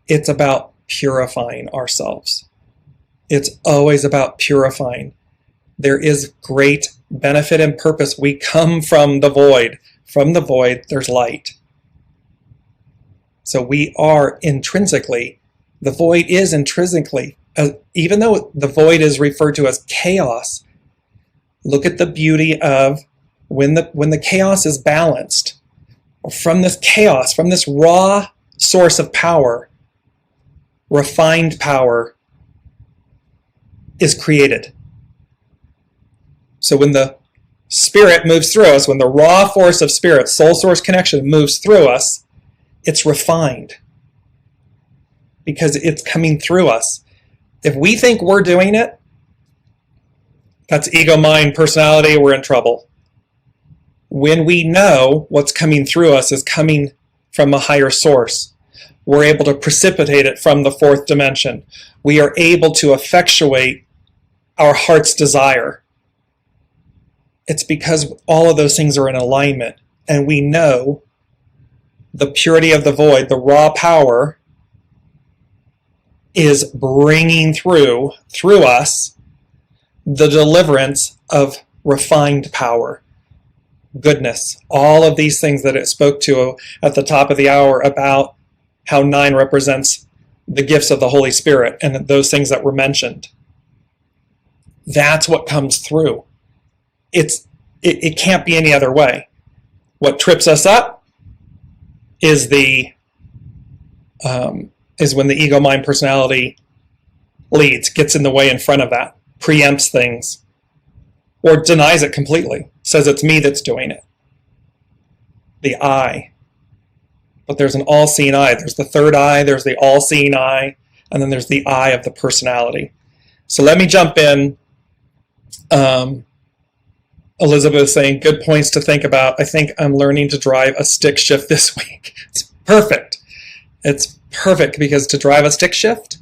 It's about purifying ourselves. It's always about purifying. There is great benefit and purpose. We come from the void. From the void, there's light. So we are intrinsically, the void is intrinsically, even though the void is referred to as chaos, look at the beauty of when the chaos is balanced. From this chaos, from this raw source of power, refined power is created. So when the spirit moves through us, when the raw force of spirit, soul source connection moves through us, it's refined because it's coming through us. If we think we're doing it, that's ego, mind, personality, we're in trouble. When we know what's coming through us is coming from a higher source, we're able to precipitate it from the 4th dimension. We are able to effectuate our heart's desire. It's because all of those things are in alignment, and we know the purity of the void, the raw power, is bringing through us the deliverance of refined power, goodness, all of these things that it spoke to at the top of the hour about how 9 represents the gifts of the Holy Spirit and those things that were mentioned. That's what comes through. It can't be any other way. What trips us up is when the ego, mind, personality leads, gets in the way in front of that, preempts things, or denies it completely, says it's me that's doing it. The I. But there's an all-seeing eye. There's the third eye, there's the all-seeing eye, and then there's the eye of the personality. So let me jump in. Elizabeth is saying, good points to think about. I think I'm learning to drive a stick shift this week. It's perfect. It's perfect because to drive a stick shift,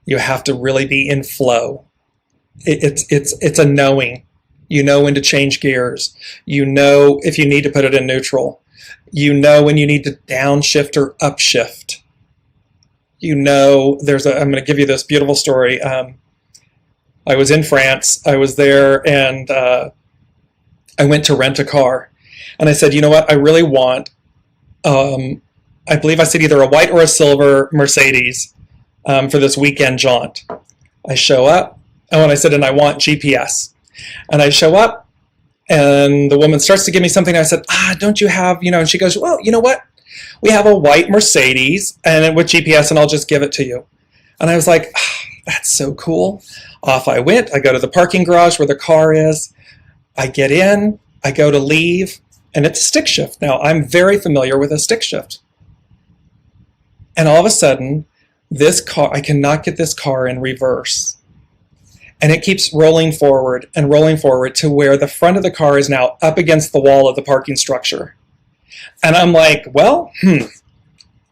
you have to really be in flow. It's a knowing. You know when to change gears. You know if you need to put it in neutral. You know when you need to downshift or upshift. You know, I'm going to give you this beautiful story. I was in France. I was there, and I went to rent a car. And I said, you know what? I really want, I believe I said either a white or a silver Mercedes for this weekend jaunt. I show up, and when I said, and I want GPS. And I show up, and the woman starts to give me something. I said, don't you have, and she goes, well, you know what? We have a white Mercedes and with GPS, and I'll just give it to you. And I was like, that's so cool. Off I went. I go to the parking garage where the car is. I get in. I go to leave, and it's a stick shift. Now, I'm very familiar with a stick shift. And all of a sudden, this car, I cannot get this car in reverse. And it keeps rolling forward to where the front of the car is now up against the wall of the parking structure. And I'm like, well,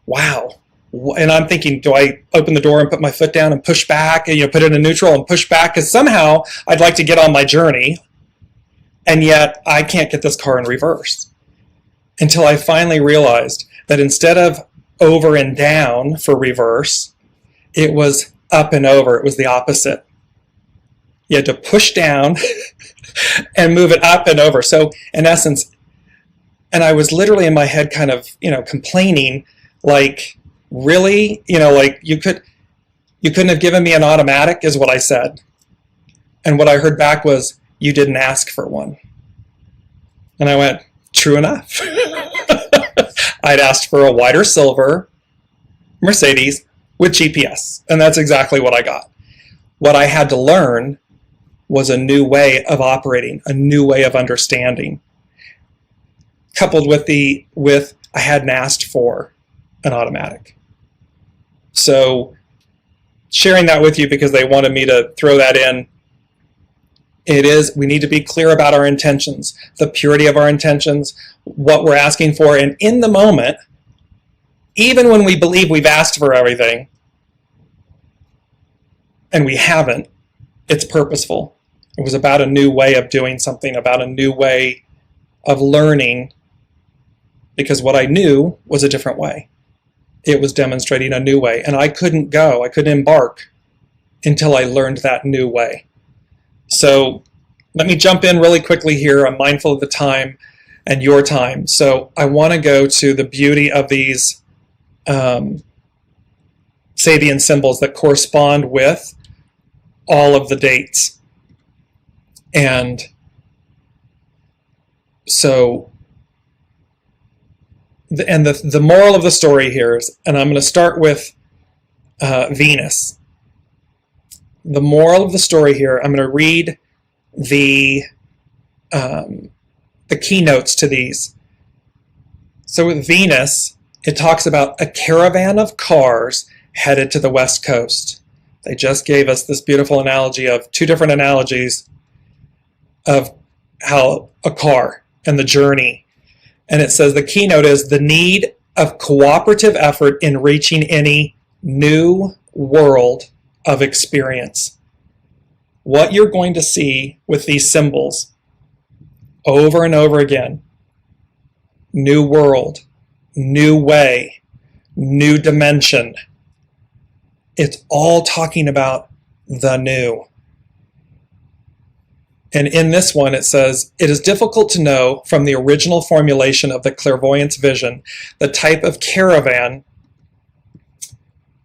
wow. And I'm thinking, do I open the door and put my foot down and push back, and put it in neutral and push back? Because somehow I'd like to get on my journey, and yet I can't get this car in reverse. Until I finally realized that instead of over and down for reverse, it was up and over. It was the opposite. You had to push down and move it up and over. So in essence, and I was literally in my head kind of, complaining, like, really? Like you couldn't have given me an automatic is what I said. And what I heard back was, you didn't ask for one. And I went, true enough. I'd asked for a wider silver Mercedes with GPS. And that's exactly what I got. What I had to learn was a new way of operating, a new way of understanding, coupled with I hadn't asked for an automatic. So sharing that with you because they wanted me to throw that in. We need to be clear about our intentions, the purity of our intentions, what we're asking for. And in the moment, even when we believe we've asked for everything and we haven't, it's purposeful. It was about a new way of doing something, about a new way of learning, because what I knew was a different way. It was demonstrating a new way, and I couldn't embark until I learned that new way. So let me jump in really quickly here. I'm mindful of the time and your time. So I want to go to the beauty of these Sabian symbols that correspond with all of the dates. And so the moral of the story here is, and I'm going to start with Venus. The moral of the story here, I'm going to read the keynotes to these. So with Venus, it talks about a caravan of cars headed to the West Coast. They just gave us this beautiful analogy of two different analogies of how a car and the journey. And it says the keynote is the need of cooperative effort in reaching any new world of experience. What you're going to see with these symbols over and over again, new world, new way, new dimension, it's all talking about the new. And in this one, it says, it is difficult to know from the original formulation of the clairvoyance vision the type of caravan,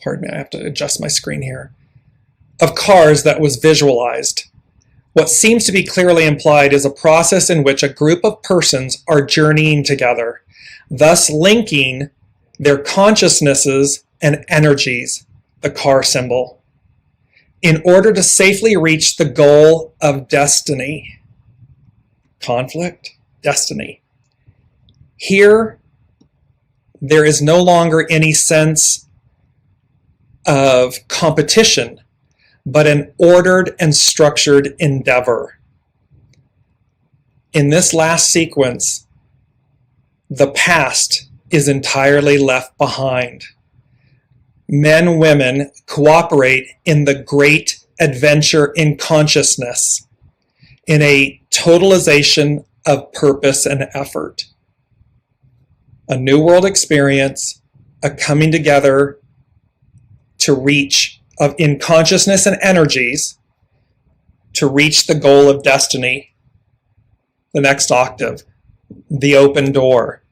pardon me, I have to adjust my screen here, of cars that was visualized. What seems to be clearly implied is a process in which a group of persons are journeying together, thus linking their consciousnesses and energies, the car symbol, in order to safely reach the goal of destiny. Conflict, destiny. Here, there is no longer any sense of competition, but an ordered and structured endeavor. In this last sequence, the past is entirely left behind. Men, women cooperate in the great adventure in consciousness, in a totalization of purpose and effort. A new world experience, a coming together to reach in consciousness and energies to reach the goal of destiny, the next octave, the open door,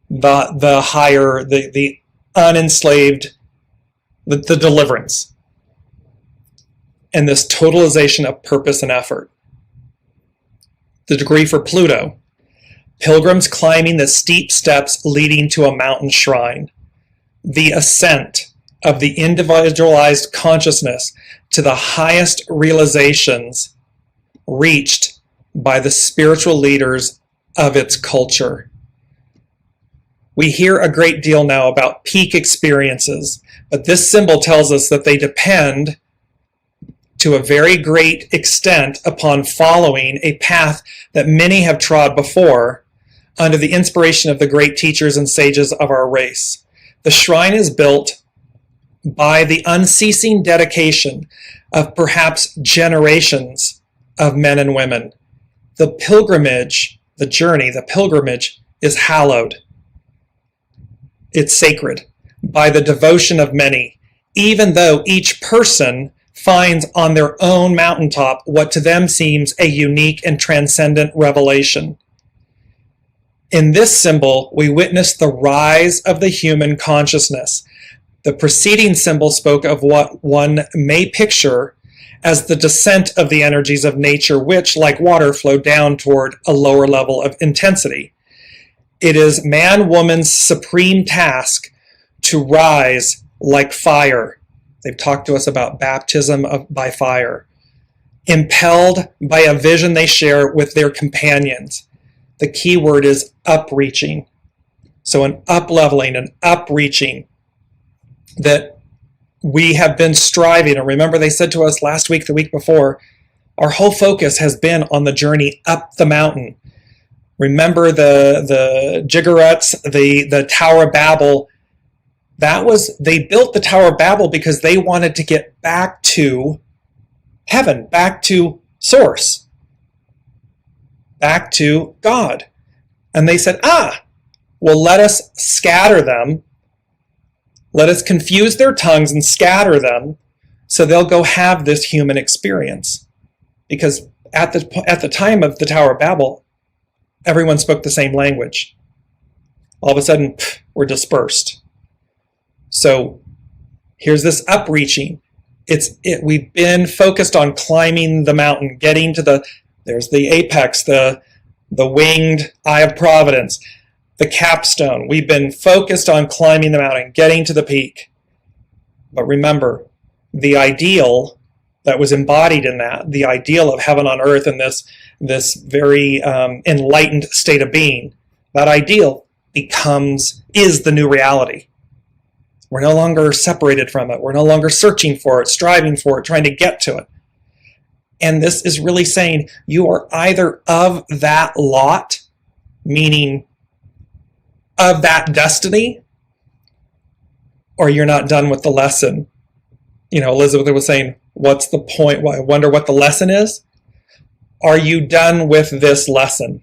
the higher, the unenslaved, the deliverance, and this totalization of purpose and effort. The degree for Pluto, pilgrims climbing the steep steps leading to a mountain shrine, the ascent of the individualized consciousness to the highest realizations reached by the spiritual leaders of its culture. We hear a great deal now about peak experiences, but this symbol tells us that they depend to a very great extent upon following a path that many have trod before under the inspiration of the great teachers and sages of our race. The shrine is built by the unceasing dedication of perhaps generations of men and women. The pilgrimage, the journey, the pilgrimage is hallowed. It's sacred by the devotion of many, even though each person finds on their own mountaintop what to them seems a unique and transcendent revelation. In this symbol, we witness the rise of the human consciousness. The preceding symbol spoke of what one may picture as the descent of the energies of nature, which, like water, flow down toward a lower level of intensity. It is man-woman's supreme task to rise like fire. They've talked to us about baptism by fire, impelled by a vision they share with their companions. The key word is upreaching. So an up-leveling, an upreaching that we have been striving. And remember, they said to us last week, the week before, our whole focus has been on the journey up the mountain. Remember the ziggurats, the Tower of Babel. They built the Tower of Babel because they wanted to get back to heaven, back to source, back to God. And they said, well, let us scatter them. Let us confuse their tongues and scatter them so they'll go have this human experience. Because at the time of the Tower of Babel, everyone spoke the same language. All of a sudden, we're dispersed. So here's this upreaching. We've been focused on climbing the mountain, getting to there's the apex, the winged eye of providence, the capstone. We've been focused on climbing the mountain, getting to the peak. But remember, the ideal that was embodied in that, the ideal of heaven on earth and this very enlightened state of being, that ideal is the new reality. We're no longer separated from it. We're no longer searching for it, striving for it, trying to get to it. And this is really saying you are either of that lot, meaning of that destiny, or you're not done with the lesson. Elizabeth was saying, what's the point? I wonder what the lesson is. Are you done with this lesson?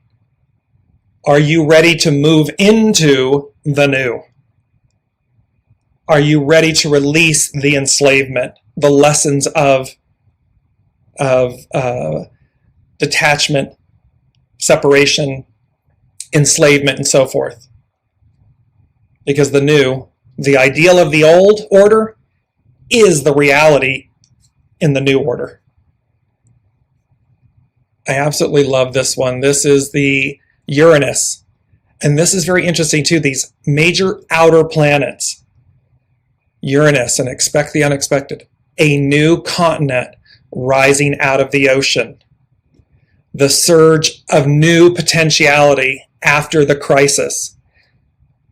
Are you ready to move into the new? Are you ready to release the enslavement, the lessons of detachment, separation, enslavement, and so forth? Because the ideal of the old order is the reality in the new order. I absolutely love this one. This is the Uranus. And this is very interesting too, these major outer planets. Uranus, and expect the unexpected. A new continent rising out of the ocean. The surge of new potentiality after the crisis.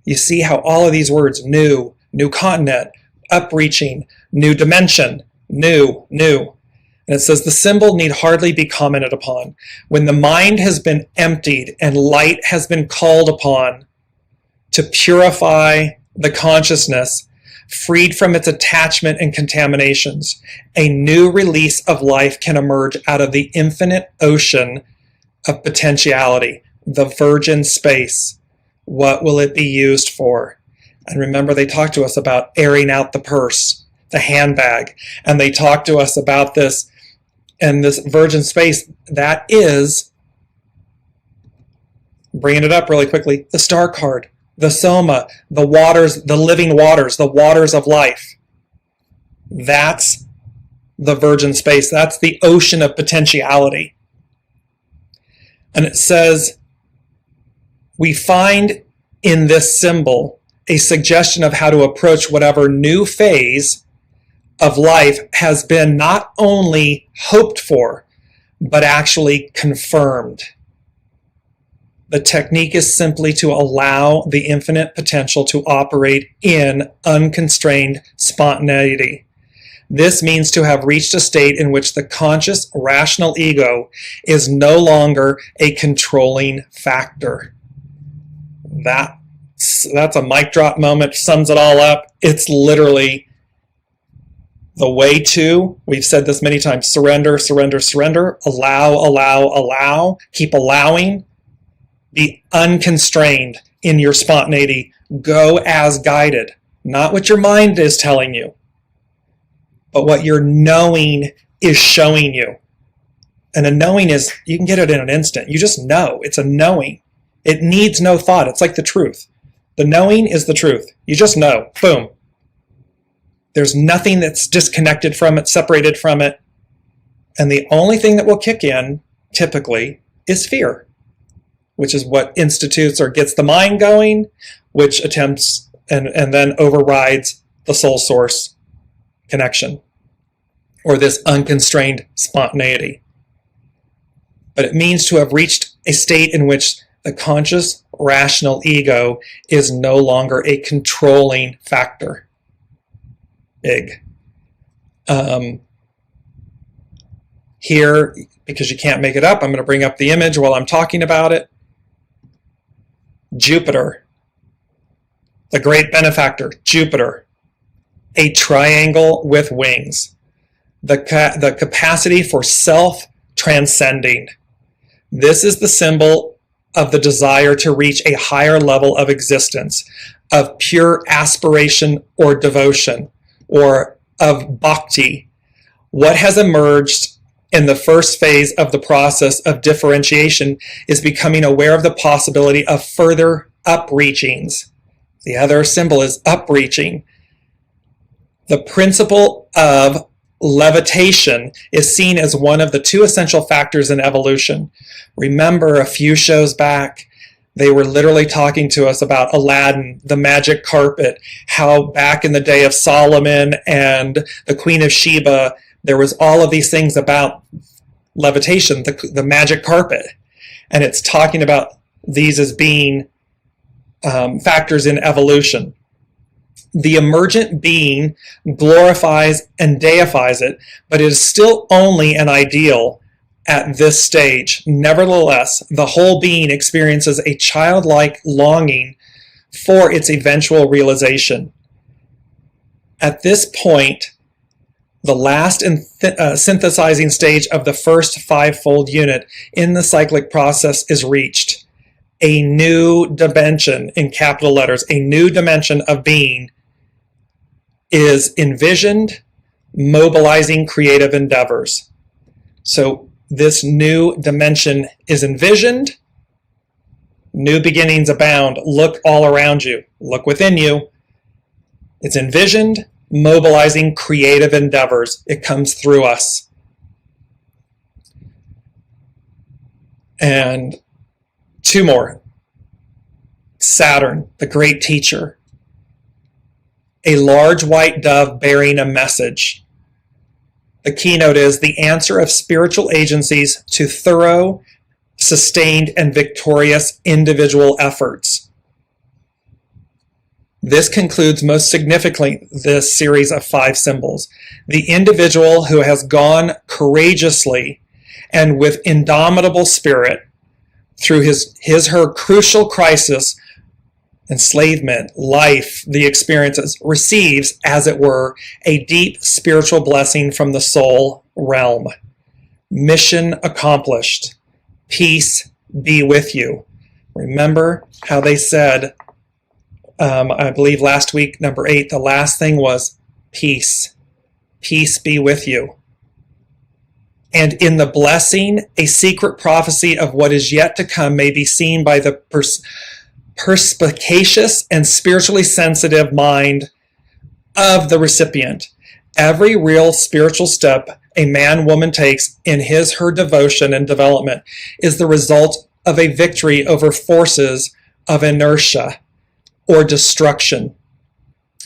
You see how all of these words, new continent, upreaching, new dimension, new. And it says the symbol need hardly be commented upon. When the mind has been emptied and light has been called upon to purify the consciousness, freed from its attachment and contaminations, a new release of life can emerge out of the infinite ocean of potentiality, the virgin space. What will it be used for? And remember, they talked to us about airing out the purse, the handbag, and they talked to us about this and this virgin space that is, bringing it up really quickly, the star card, the soma, the waters, the living waters, the waters of life. That's the virgin space. That's the ocean of potentiality. And it says, we find in this symbol a suggestion of how to approach whatever new phase of life has been not only hoped for, but actually confirmed. The technique is simply to allow the infinite potential to operate in unconstrained spontaneity. This means to have reached a state in which the conscious, rational ego is no longer a controlling factor. That's a mic drop moment, sums it all up. It's literally The way to, we've said this many times, surrender, surrender, surrender, allow, allow, allow, keep allowing, be unconstrained in your spontaneity, go as guided, not what your mind is telling you, but what your knowing is showing you. And a knowing is, you can get it in an instant. You just know. It's a knowing. It needs no thought. It's like the truth. The knowing is the truth. You just know. Boom. There's nothing that's disconnected from it, separated from it. And the only thing that will kick in, typically, is fear, which is what institutes or gets the mind going, which attempts and then overrides the soul source connection, or this unconstrained spontaneity. But it means to have reached a state in which the conscious, rational ego is no longer a controlling factor. Big. Here, because you can't make it up, I'm going to bring up the image while I'm talking about it. Jupiter, the great benefactor, Jupiter, a triangle with wings, the capacity for self-transcending. This is the symbol of the desire to reach a higher level of existence, of pure aspiration or devotion, or of bhakti. What has emerged in the first phase of the process of differentiation is becoming aware of the possibility of further upreachings. The other symbol is upreaching. The principle of levitation is seen as one of the two essential factors in evolution. Remember, a few shows back, they were literally talking to us about Aladdin, the magic carpet, how back in the day of Solomon and the Queen of Sheba, there was all of these things about levitation, the magic carpet. And it's talking about these as being factors in evolution. The emergent being glorifies and deifies it, but it is still only an ideal at this stage. Nevertheless, the whole being experiences a childlike longing for its eventual realization. At this point, the last synthesizing stage of the first fivefold unit in the cyclic process is reached. A new dimension, in capital letters, a new dimension of being is envisioned, mobilizing creative endeavors. So this new dimension is envisioned. New beginnings abound. Look all around you. Look within you. It's envisioned, mobilizing creative endeavors. It comes through us. And two more. Saturn, the great teacher. A large white dove bearing a message. The keynote is the answer of spiritual agencies to thorough, sustained, and victorious individual efforts. This concludes most significantly this series of 5 symbols. The individual who has gone courageously and with indomitable spirit through her crucial crisis, enslavement, life, the experiences, receives, as it were, a deep spiritual blessing from the soul realm. Mission accomplished. Peace be with you. Remember how they said, I believe last week, number 8, the last thing was peace. Peace be with you. And in the blessing, a secret prophecy of what is yet to come may be seen by the perspicacious and spiritually sensitive mind of the recipient. Every real spiritual step a man-woman takes in her devotion and development is the result of a victory over forces of inertia or destruction.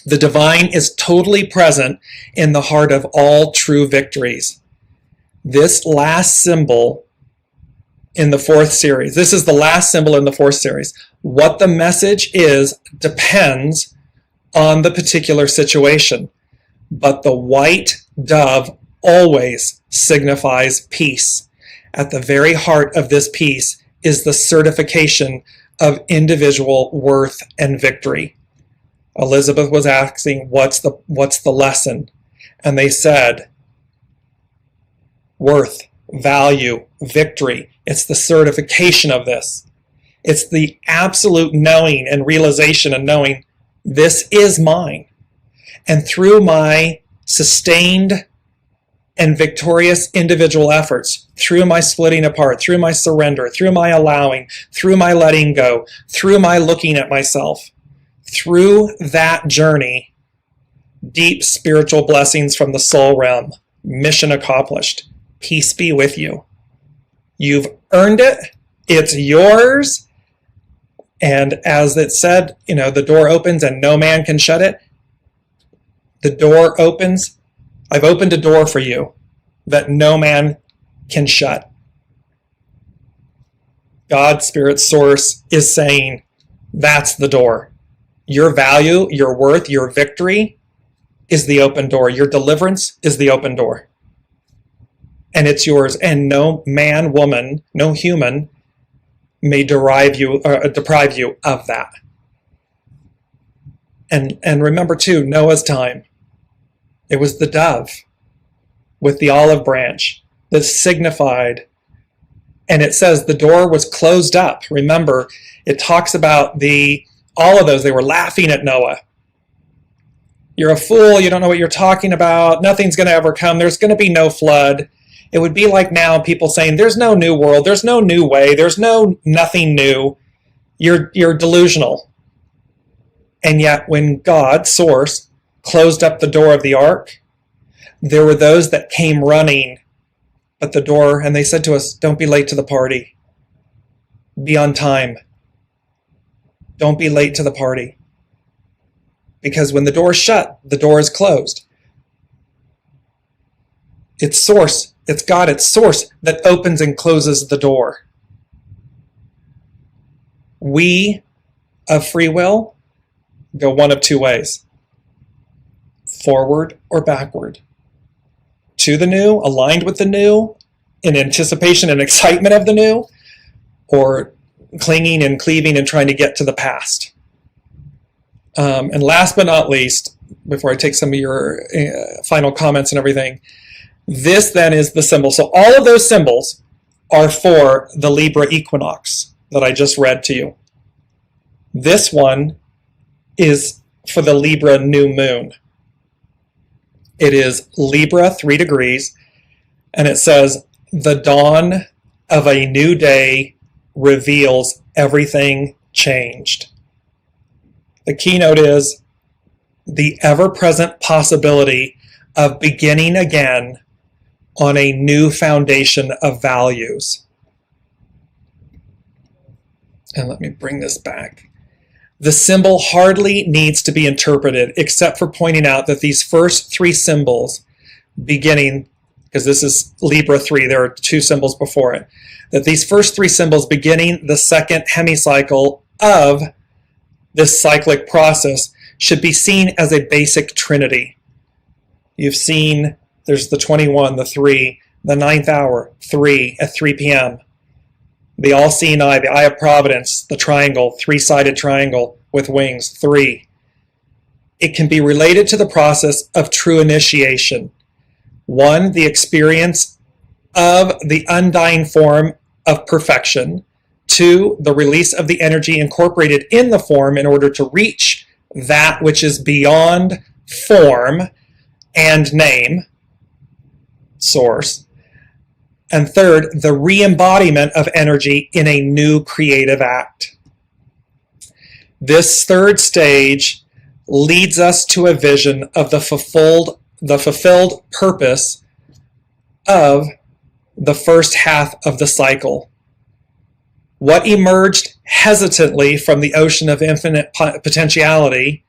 The divine is totally present in the heart of all true victories. This last symbol in the 4th series, this is the last symbol in the 4th series. What the message is depends on the particular situation, but the white dove always signifies peace. At the very heart of this peace is the certification of individual worth and victory. Elizabeth was asking, what's the lesson? and they said, worth, value, victory. It's the certification of this. It's the absolute knowing and realization and knowing this is mine. And through my sustained and victorious individual efforts, through my splitting apart, through my surrender, through my allowing, through my letting go, through my looking at myself, through that journey, deep spiritual blessings from the soul realm, mission accomplished. Peace be with you. You've earned it. It's yours. And as it said, the door opens and no man can shut it. The door opens. I've opened a door for you that no man can shut. God, Spirit, Source is saying, that's the door. Your value, your worth, your victory is the open door. Your deliverance is the open door. And it's yours. And no man, woman, no human may deprive you of that. And remember too, Noah's time. It was the dove with the olive branch that signified, and it says the door was closed up. Remember, it talks about all of those, they were laughing at Noah. You're a fool, you don't know what you're talking about, nothing's going to ever come, there's going to be no flood. It would be like now people saying, there's no new world, there's no new way, there's nothing new. You're delusional. And yet when God, Source, closed up the door of the ark, there were those that came running at the door, and they said to us, don't be late to the party. Be on time. Don't be late to the party. Because when the door is shut, the door is closed. It's Source. It's God, it's Source that opens and closes the door. We, of free will, go one of two ways. Forward or backward. To the new, aligned with the new, in anticipation and excitement of the new, or clinging and cleaving and trying to get to the past. And last but not least, before I take some of your final comments and everything, this then is the symbol. So all of those symbols are for the Libra equinox that I just read to you. This one is for the Libra new moon. It is Libra 3 degrees, and it says, the dawn of a new day reveals everything changed. The keynote is the ever-present possibility of beginning again on a new foundation of values. And let me bring this back. The symbol hardly needs to be interpreted except for pointing out that these first three symbols beginning, because this is Libra 3, there are two symbols before it, that these first three symbols beginning the second hemicycle of this cyclic process should be seen as a basic trinity. You've seen there's the 21, the 3, the 9th hour, 3 at 3 p.m. The all-seeing eye, the eye of providence, the triangle, three-sided triangle with wings, 3. It can be related to the process of true initiation. 1, the experience of the undying form of perfection. 2, the release of the energy incorporated in the form in order to reach that which is beyond form and name, Source. And 3rd, the re-embodiment of energy in a new creative act. This 3rd stage leads us to a vision of the fulfilled purpose of the first half of the cycle. What emerged hesitantly from the ocean of infinite potentiality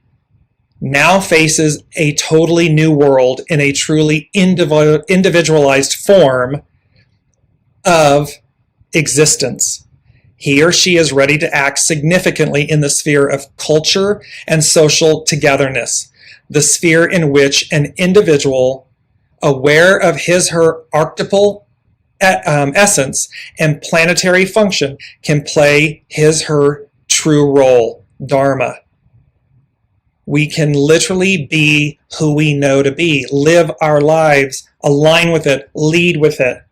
now faces a totally new world in a truly individualized form of existence. He or she is ready to act significantly in the sphere of culture and social togetherness, the sphere in which an individual, aware of his/her archetypal essence and planetary function, can play his/her true role, dharma. We can literally be who we know to be, live our lives, align with it, lead with it.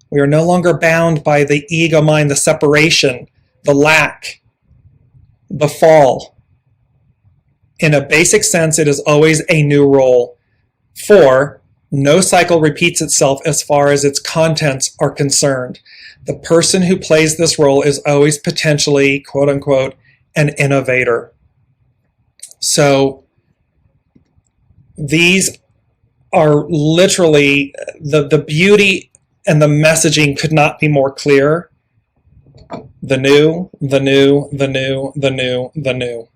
We are no longer bound by the ego mind, the separation, the lack, the fall. In a basic sense, it is always a new role. 4, no cycle repeats itself as far as its contents are concerned. The person who plays this role is always potentially, quote unquote, an innovator. So these are literally, the beauty and the messaging could not be more clear. The new, the new, the new, the new, the new.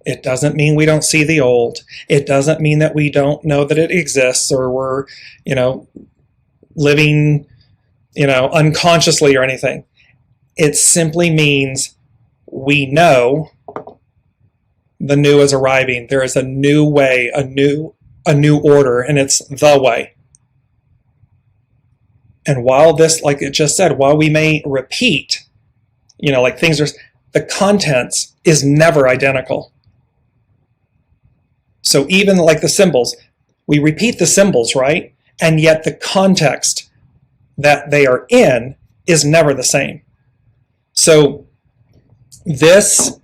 It doesn't mean we don't see the old. It doesn't mean that we don't know that it exists, or we're, living, unconsciously or anything. It simply means we know the new is arriving. There is a new way, a new order, and it's the way. And while this, like it just said, while we may repeat, like things are, the contents is never identical. So even like the symbols, we repeat the symbols, right? And yet the context that they are in is never the same. So this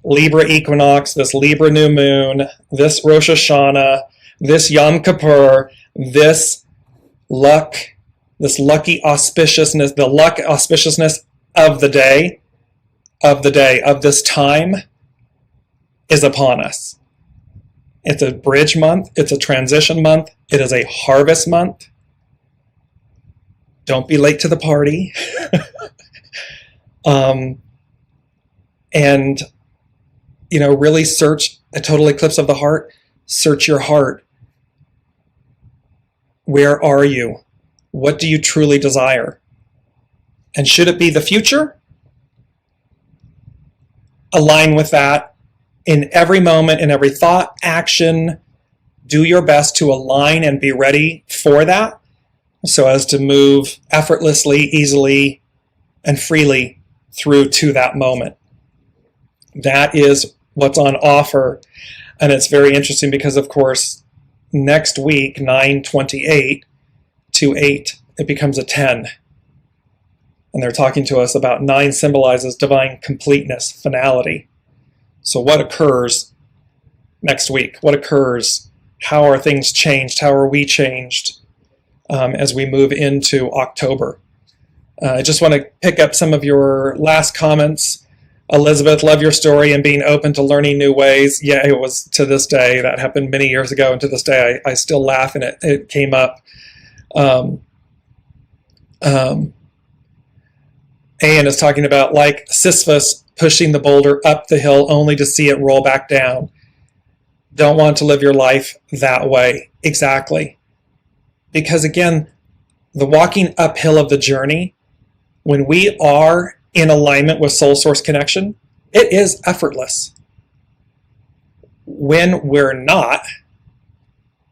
Libra equinox, this Libra new moon, this Rosh Hashanah, this Yom Kippur, this luck, this lucky auspiciousness, the luck auspiciousness of the day, of this time is upon us. It's a bridge month. It's a transition month. It is a harvest month. Don't be late to the party. And, really search a total eclipse of the heart. Search your heart. Where are you? What do you truly desire? And should it be the future? Align with that. In every moment, in every thought, action, do your best to align and be ready for that so as to move effortlessly, easily, and freely through to that moment. That is what's on offer. And it's very interesting because, of course, next week, 9/28 to 8, it becomes a 10. And they're talking to us about 9 symbolizes divine completeness, finality. So what occurs next week? What occurs? How are things changed? How are we changed as we move into October? I just want to pick up some of your last comments. Elizabeth, love your story and being open to learning new ways. Yeah, it was to this day. That happened many years ago, and to this day I still laugh, and it came up. Ian is talking about like Sisyphus pushing the boulder up the hill only to see it roll back down. Don't want to live your life that way. Exactly. Because again, the walking uphill of the journey, when we are in alignment with soul source connection, it is effortless. When we're not,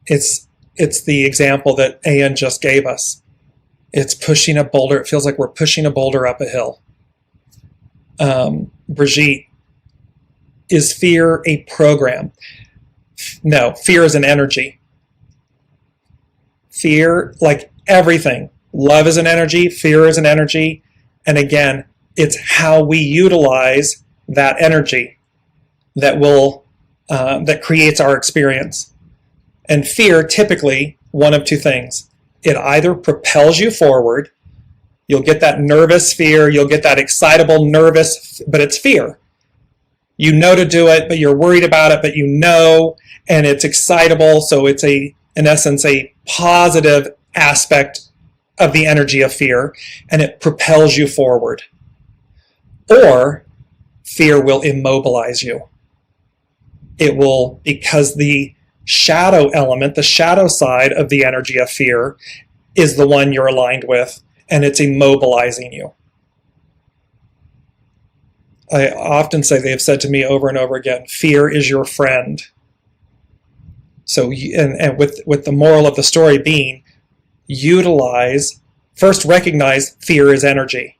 it's the example that Ian just gave us. It's pushing a boulder. It feels like we're pushing a boulder up a hill. Brigitte, is fear a program? No, fear is an energy. Fear, like everything, love is an energy, fear is an energy, and again, it's how we utilize that energy that will that creates our experience. And fear, typically, one of two things. It either propels you forward. You'll get that nervous fear. You'll get that excitable, nervous, but it's fear. You know to do it, but you're worried about it, but you know, and it's excitable. So it's in essence, a positive aspect of the energy of fear, and it propels you forward. Or fear will immobilize you. It will, because the shadow element, the shadow side of the energy of fear is the one you're aligned with, and it's immobilizing you. I often say, they have said to me over and over again, fear is your friend. So, and with the moral of the story being, first recognize fear is energy.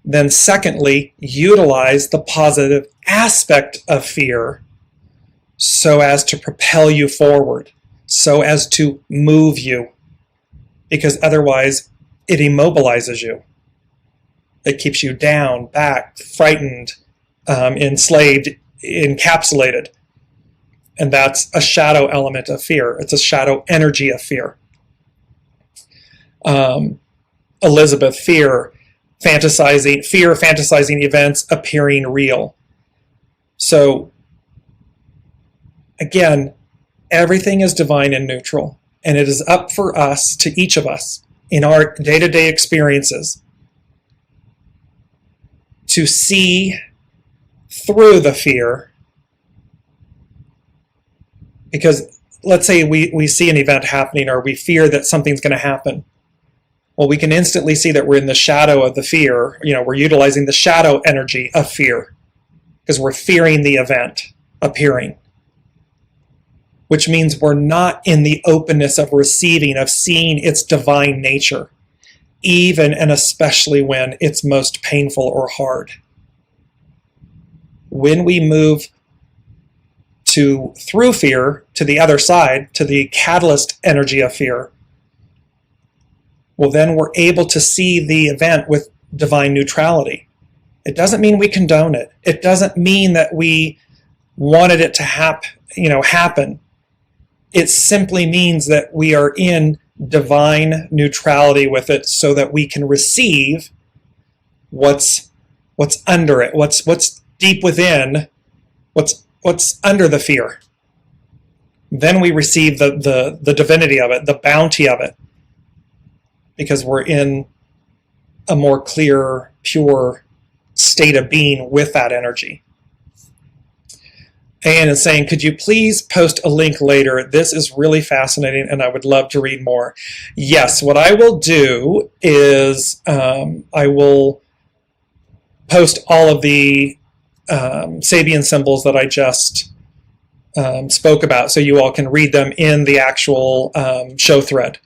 Then secondly, utilize the positive aspect of fear so as to propel you forward, so as to move you, because otherwise it immobilizes you. It keeps you down, back, frightened, enslaved, encapsulated. And that's a shadow element of fear. It's a shadow energy of fear. Elizabeth, fear fantasizing events appearing real. So again, everything is divine and neutral, and it is up for us, to each of us, in our day-to-day experiences, to see through the fear. Because let's say we see an event happening, or we fear that something's going to happen. Well, we can instantly see that we're in the shadow of the fear. We're utilizing the shadow energy of fear because we're fearing the event appearing, which means we're not in the openness of receiving, of seeing its divine nature, even and especially when it's most painful or hard. When we move through fear to the other side, to the catalyst energy of fear, well, then we're able to see the event with divine neutrality. It doesn't mean we condone it. It doesn't mean that we wanted it to happen. It simply means that we are in divine neutrality with it, so that we can receive what's under it, what's deep within, what's under the fear. Then we receive the divinity of it, the bounty of it, because we're in a more clear, pure state of being with that energy. Anne is saying, could you please post a link later? This is really fascinating, and I would love to read more. Yes, what I will do is I will post all of the Sabian symbols that I just spoke about, so you all can read them in the actual show thread.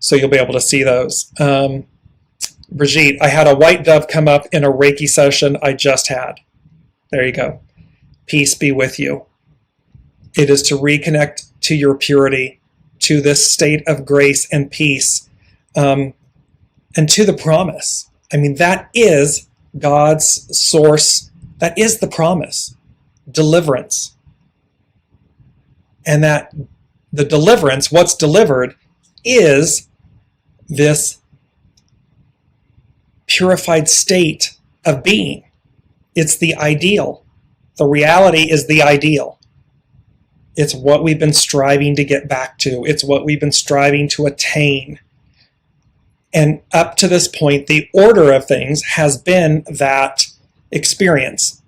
So you'll be able to see those. Brigitte, I had a white dove come up in a Reiki session I just had. There you go. Peace be with you. It is to reconnect to your purity, to this state of grace and peace, and to the promise. I mean, that is God's source. That is the promise. Deliverance. And that the deliverance, what's delivered, is this purified state of being. It's the ideal. The reality is the ideal. It's what we've been striving to get back to. It's what we've been striving to attain. And up to this point, the order of things has been that experience.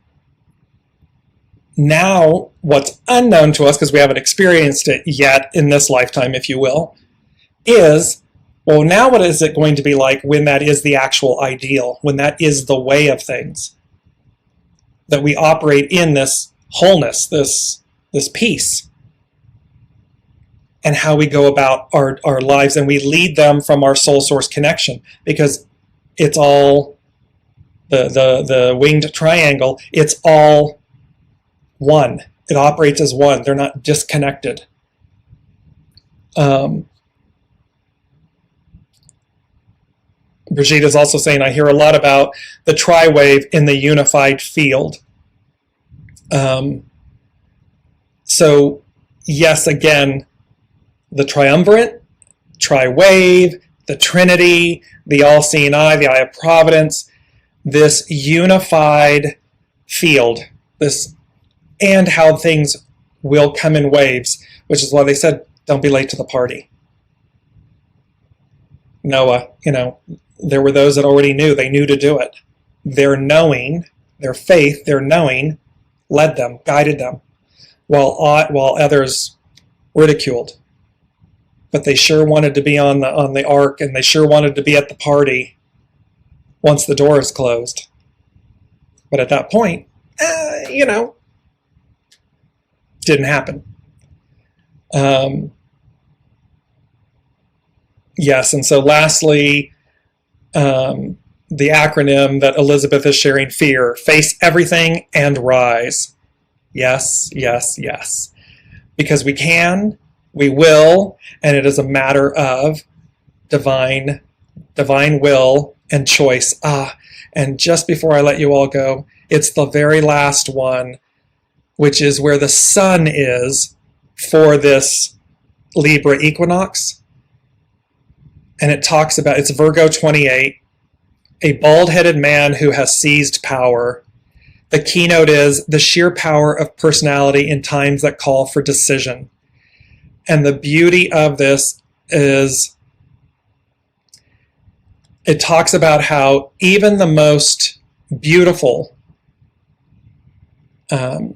Now, what's unknown to us, because we haven't experienced it yet in this lifetime, if you will, is, well, now what is it going to be like when that is the actual ideal, when that is the way of things? That we operate in this wholeness, this peace, and how we go about our lives, and we lead them from our soul source connection, because it's all the winged triangle. It's all one. It operates as one. They're not disconnected. Brigitte is also saying, I hear a lot about the tri-wave in the unified field. So, yes, again, the triumvirate, tri-wave, the Trinity, the all-seeing eye, the eye of providence, this unified field, and how things will come in waves, which is why they said, don't be late to the party. Noah, there were those that already knew. They knew to do it. Their knowing, their faith, their knowing led them, guided them, while others ridiculed. But they sure wanted to be on the ark, and they sure wanted to be at the party once the door is closed. But at that point, didn't happen. Yes, and so lastly, the acronym that Elizabeth is sharing, FEAR, face everything and rise. Yes, yes, yes. Because we can, we will, and it is a matter of divine will and choice. And just before I let you all go, it's the very last one, which is where the sun is for this Libra equinox. And it talks about, it's Virgo 28, a bald-headed man who has seized power. The keynote is the sheer power of personality in times that call for decision. And the beauty of this is it talks about how even the most beautiful let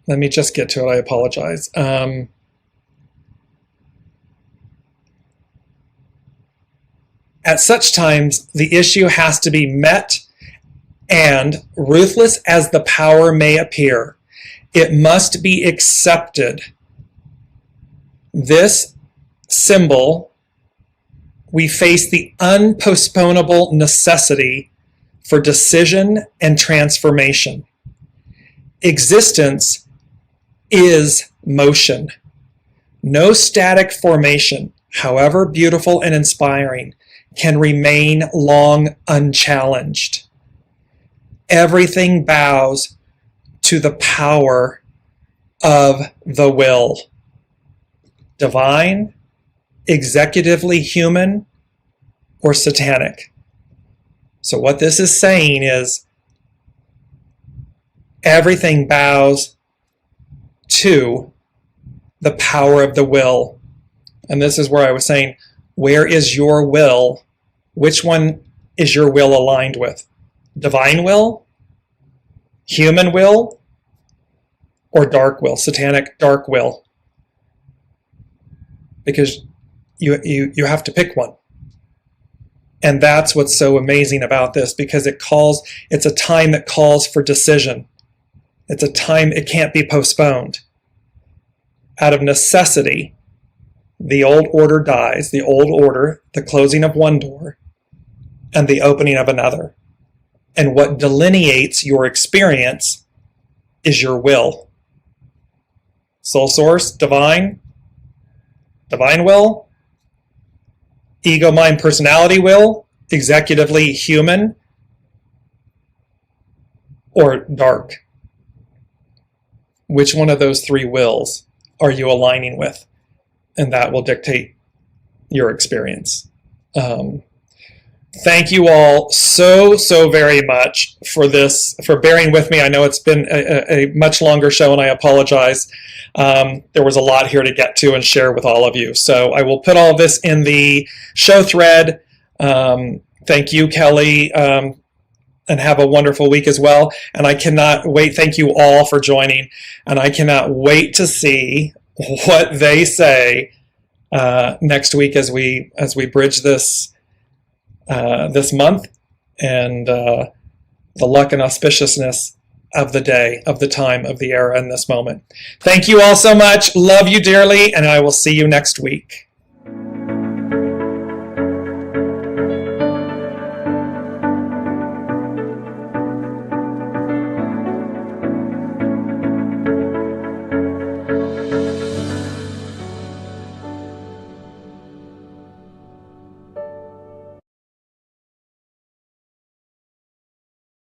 me just get to it, I apologize. At such times, the issue has to be met, and ruthless as the power may appear, it must be accepted. This symbol, we face the unpostponable necessity for decision and transformation. Existence is motion. No static formation, however beautiful and inspiring, can remain long unchallenged. Everything bows to the power of the will. Divine, executively human, or satanic. So what this is saying is everything bows to the power of the will. And this is where I was saying, where is your will? Which one is your will aligned with? Divine will? Human will? Or dark will? Satanic dark will? Because you have to pick one. And that's what's so amazing about this, because it's a time that calls for decision. It's a time it can't be postponed. Out of necessity, the old order dies, the old order, the closing of one door, and the opening of another. And what delineates your experience is your will. Soul source, divine will, ego, mind, personality will, executively human, or dark. Which one of those three wills are you aligning with? And that will dictate your experience. Thank you all so very much for bearing with me. I know it's been a much longer show, and I apologize. There was a lot here to get to and share with all of you. So I will put all of this in the show thread. Thank you, Kelly, and have a wonderful week as well. And I cannot wait. Thank you all for joining. And I cannot wait to see what they say next week as we bridge this month and the luck and auspiciousness of the day, of the time, of the era, and this moment. Thank you all so much. Love you dearly, and I will see you next week.